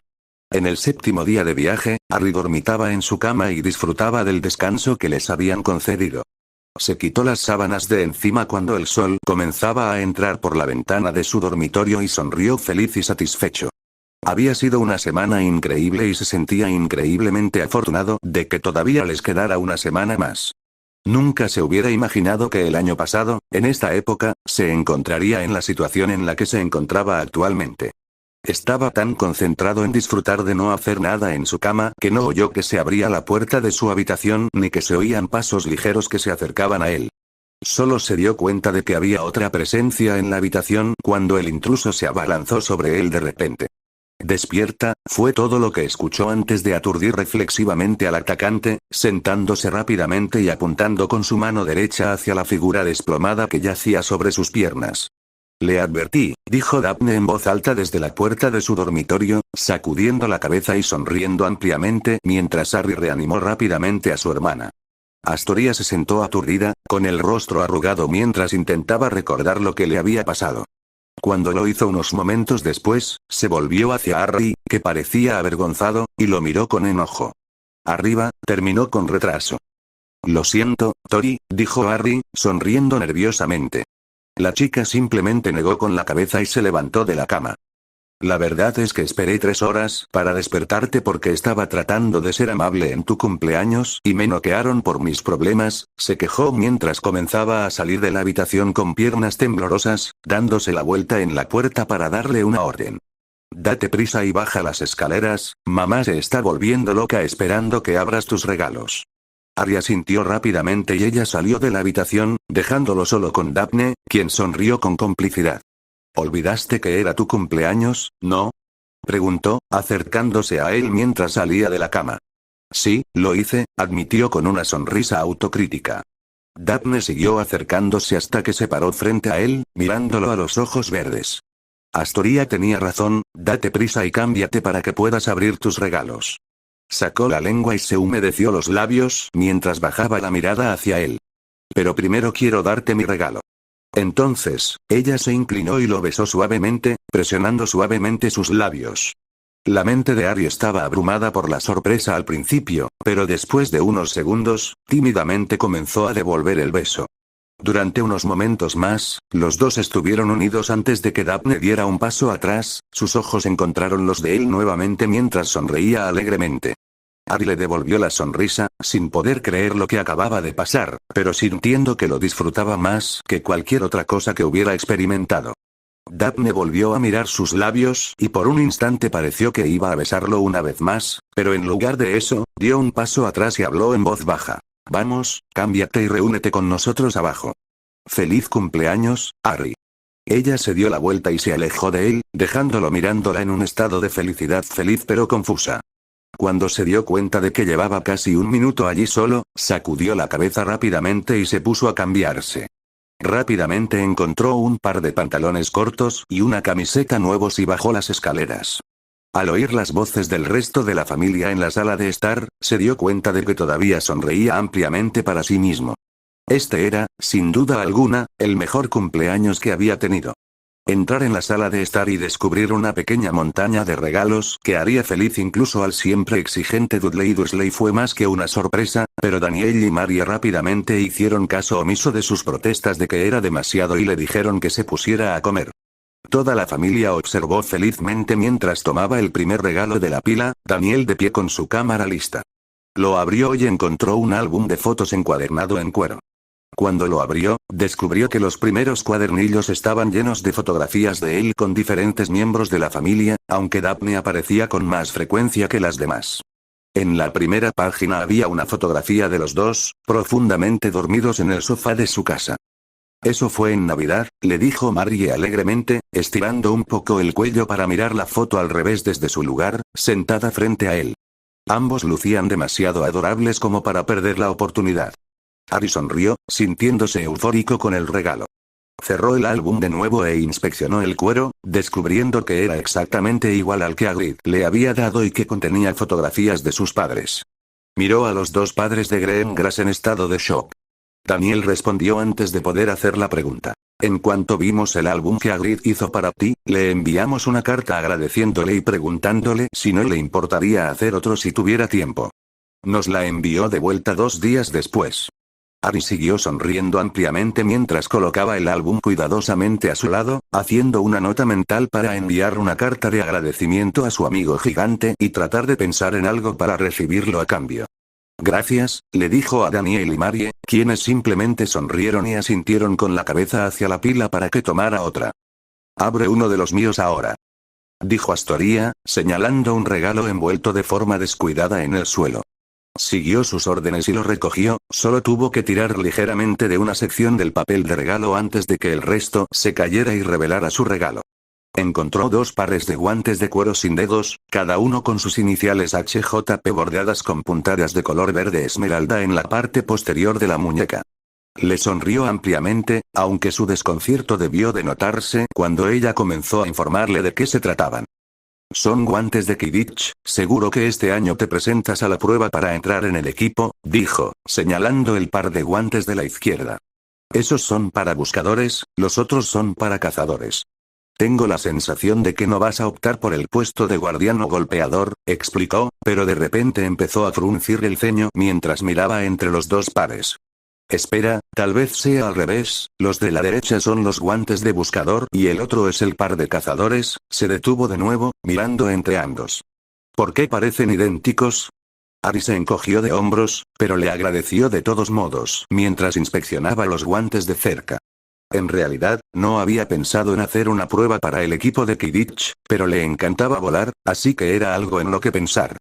En el 7º día de viaje, Harry dormitaba en su cama y disfrutaba del descanso que les habían concedido. Se quitó las sábanas de encima cuando el sol comenzaba a entrar por la ventana de su dormitorio y sonrió feliz y satisfecho. Había sido una semana increíble y se sentía increíblemente afortunado de que todavía les quedara una semana más. Nunca se hubiera imaginado que el año pasado, en esta época, se encontraría en la situación en la que se encontraba actualmente. Estaba tan concentrado en disfrutar de no hacer nada en su cama que no oyó que se abría la puerta de su habitación ni que se oían pasos ligeros que se acercaban a él. Solo se dio cuenta de que había otra presencia en la habitación cuando el intruso se abalanzó sobre él de repente. Despierta, fue todo lo que escuchó antes de aturdir reflexivamente al atacante, sentándose rápidamente y apuntando con su mano derecha hacia la figura desplomada que yacía sobre sus piernas. Le advertí, dijo Daphne en voz alta desde la puerta de su dormitorio, sacudiendo la cabeza y sonriendo ampliamente mientras Harry reanimó rápidamente a su hermana. Astoria se sentó aturdida, con el rostro arrugado mientras intentaba recordar lo que le había pasado. Cuando lo hizo unos momentos después, se volvió hacia Harry, que parecía avergonzado, y lo miró con enojo. Arriba, terminó con retraso. Lo siento, Tori, dijo Harry, sonriendo nerviosamente. La chica simplemente negó con la cabeza y se levantó de la cama. La verdad es que esperé 3 horas para despertarte porque estaba tratando de ser amable en tu cumpleaños y me noquearon por mis problemas, se quejó mientras comenzaba a salir de la habitación con piernas temblorosas, dándose la vuelta en la puerta para darle una orden. Date prisa y baja las escaleras, mamá se está volviendo loca esperando que abras tus regalos. Harry asintió rápidamente y ella salió de la habitación, dejándolo solo con Daphne, quien sonrió con complicidad. ¿Olvidaste que era tu cumpleaños, no? Preguntó, acercándose a él mientras salía de la cama. Sí, lo hice, admitió con una sonrisa autocrítica. Daphne siguió acercándose hasta que se paró frente a él, mirándolo a los ojos verdes. Astoria tenía razón, date prisa y cámbiate para que puedas abrir tus regalos. Sacó la lengua y se humedeció los labios mientras bajaba la mirada hacia él. Pero primero quiero darte mi regalo. Entonces, ella se inclinó y lo besó suavemente, presionando suavemente sus labios. La mente de Harry estaba abrumada por la sorpresa al principio, pero después de unos segundos, tímidamente comenzó a devolver el beso. Durante unos momentos más, los dos estuvieron unidos antes de que Daphne diera un paso atrás, sus ojos encontraron los de él nuevamente mientras sonreía alegremente. Harry le devolvió la sonrisa, sin poder creer lo que acababa de pasar, pero sintiendo que lo disfrutaba más que cualquier otra cosa que hubiera experimentado. Daphne volvió a mirar sus labios y por un instante pareció que iba a besarlo una vez más, pero en lugar de eso, dio un paso atrás y habló en voz baja. Vamos, cámbiate y reúnete con nosotros abajo. Feliz cumpleaños, Harry. Ella se dio la vuelta y se alejó de él, dejándolo mirándola en un estado de felicidad feliz pero confusa. Cuando se dio cuenta de que llevaba casi un minuto allí solo, sacudió la cabeza rápidamente y se puso a cambiarse. Rápidamente encontró un par de pantalones cortos y una camiseta nuevos y bajó las escaleras. Al oír las voces del resto de la familia en la sala de estar, se dio cuenta de que todavía sonreía ampliamente para sí mismo. Este era, sin duda alguna, el mejor cumpleaños que había tenido. Entrar en la sala de estar y descubrir una pequeña montaña de regalos que haría feliz incluso al siempre exigente Dudley Dursley fue más que una sorpresa, pero Daniel y Mary rápidamente hicieron caso omiso de sus protestas de que era demasiado y le dijeron que se pusiera a comer. Toda la familia observó felizmente mientras tomaba el primer regalo de la pila, Daniel de pie con su cámara lista. Lo abrió y encontró un álbum de fotos encuadernado en cuero. Cuando lo abrió, descubrió que los primeros cuadernillos estaban llenos de fotografías de él con diferentes miembros de la familia, aunque Daphne aparecía con más frecuencia que las demás. En la primera página había una fotografía de los dos, profundamente dormidos en el sofá de su casa. Eso fue en Navidad, le dijo Mary alegremente, estirando un poco el cuello para mirar la foto al revés desde su lugar, sentada frente a él. Ambos lucían demasiado adorables como para perder la oportunidad. Harry sonrió, sintiéndose eufórico con el regalo. Cerró el álbum de nuevo e inspeccionó el cuero, descubriendo que era exactamente igual al que Hagrid le había dado y que contenía fotografías de sus padres. Miró a los dos padres de Greengrass en estado de shock. Daniel respondió antes de poder hacer la pregunta. En cuanto vimos el álbum que Hagrid hizo para ti, le enviamos una carta agradeciéndole y preguntándole si no le importaría hacer otro si tuviera tiempo. Nos la envió de vuelta 2 días después. Harry siguió sonriendo ampliamente mientras colocaba el álbum cuidadosamente a su lado, haciendo una nota mental para enviar una carta de agradecimiento a su amigo gigante y tratar de pensar en algo para recibirlo a cambio. Gracias, le dijo a Daniel y Mary, quienes simplemente sonrieron y asintieron con la cabeza hacia la pila para que tomara otra. Abre uno de los míos ahora, dijo Astoria, señalando un regalo envuelto de forma descuidada en el suelo. Siguió sus órdenes y lo recogió, solo tuvo que tirar ligeramente de una sección del papel de regalo antes de que el resto se cayera y revelara su regalo. Encontró 2 pares de guantes de cuero sin dedos, cada uno con sus iniciales HJP bordeadas con puntadas de color verde esmeralda en la parte posterior de la muñeca. Le sonrió ampliamente, aunque su desconcierto debió de notarse cuando ella comenzó a informarle de qué se trataban. Son guantes de Quidditch, seguro que este año te presentas a la prueba para entrar en el equipo, dijo, señalando el par de guantes de la izquierda. Esos son para buscadores, los otros son para cazadores. Tengo la sensación de que no vas a optar por el puesto de guardián o golpeador, explicó, pero de repente empezó a fruncir el ceño mientras miraba entre los 2 pares. Espera, tal vez sea al revés, los de la derecha son los guantes de buscador y el otro es el par de cazadores, se detuvo de nuevo, mirando entre ambos. ¿Por qué parecen idénticos? Harry se encogió de hombros, pero le agradeció de todos modos mientras inspeccionaba los guantes de cerca. En realidad, no había pensado en hacer una prueba para el equipo de Quidditch, pero le encantaba volar, así que era algo en lo que pensar.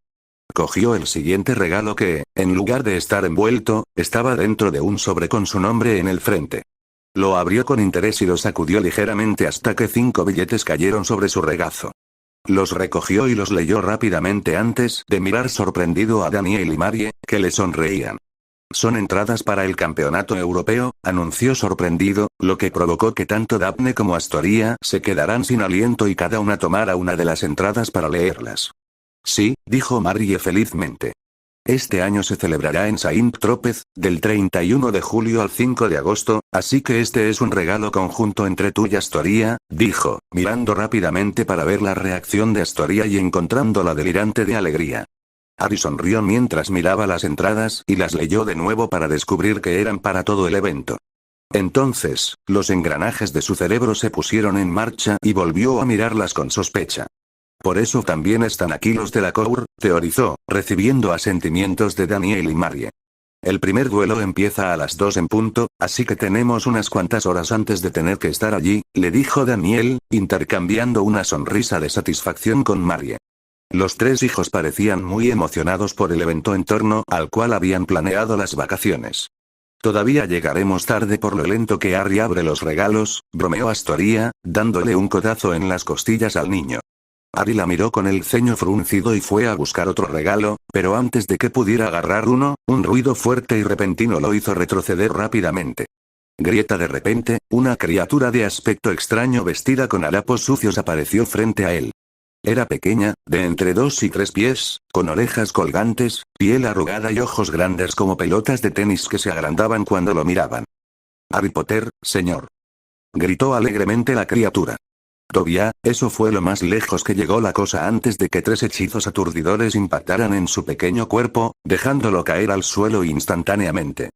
Cogió el siguiente regalo que, en lugar de estar envuelto, estaba dentro de un sobre con su nombre en el frente. Lo abrió con interés y lo sacudió ligeramente hasta que 5 billetes cayeron sobre su regazo. Los recogió y los leyó rápidamente antes de mirar sorprendido a Daniel y Marie, que le sonreían. Son entradas para el campeonato europeo, anunció sorprendido, lo que provocó que tanto Daphne como Astoria se quedaran sin aliento y cada una tomara una de las entradas para leerlas. Sí, dijo Marie felizmente. Este año se celebrará en Saint-Tropez, del 31 de julio al 5 de agosto, así que este es un regalo conjunto entre tú y Astoria, dijo, mirando rápidamente para ver la reacción de Astoria y encontrándola delirante de alegría. Harry sonrió mientras miraba las entradas y las leyó de nuevo para descubrir que eran para todo el evento. Entonces, los engranajes de su cerebro se pusieron en marcha y volvió a mirarlas con sospecha. Por eso también están aquí los de la Cour, teorizó, recibiendo asentimientos de Daniel y Marie. El primer duelo empieza a las 2 en punto, así que tenemos unas cuantas horas antes de tener que estar allí, le dijo Daniel, intercambiando una sonrisa de satisfacción con Marie. Los 3 hijos parecían muy emocionados por el evento en torno al cual habían planeado las vacaciones. Todavía llegaremos tarde por lo lento que Harry abre los regalos, bromeó Astoria, dándole un codazo en las costillas al niño. Harry la miró con el ceño fruncido y fue a buscar otro regalo, pero antes de que pudiera agarrar uno, un ruido fuerte y repentino lo hizo retroceder rápidamente. Grieta de repente, una criatura de aspecto extraño vestida con harapos sucios apareció frente a él. Era pequeña, de entre 2 y 3 pies, con orejas colgantes, piel arrugada y ojos grandes como pelotas de tenis que se agrandaban cuando lo miraban. «Harry Potter, señor», gritó alegremente la criatura. Todavía, eso fue lo más lejos que llegó la cosa antes de que 3 hechizos aturdidores impactaran en su pequeño cuerpo, dejándolo caer al suelo instantáneamente.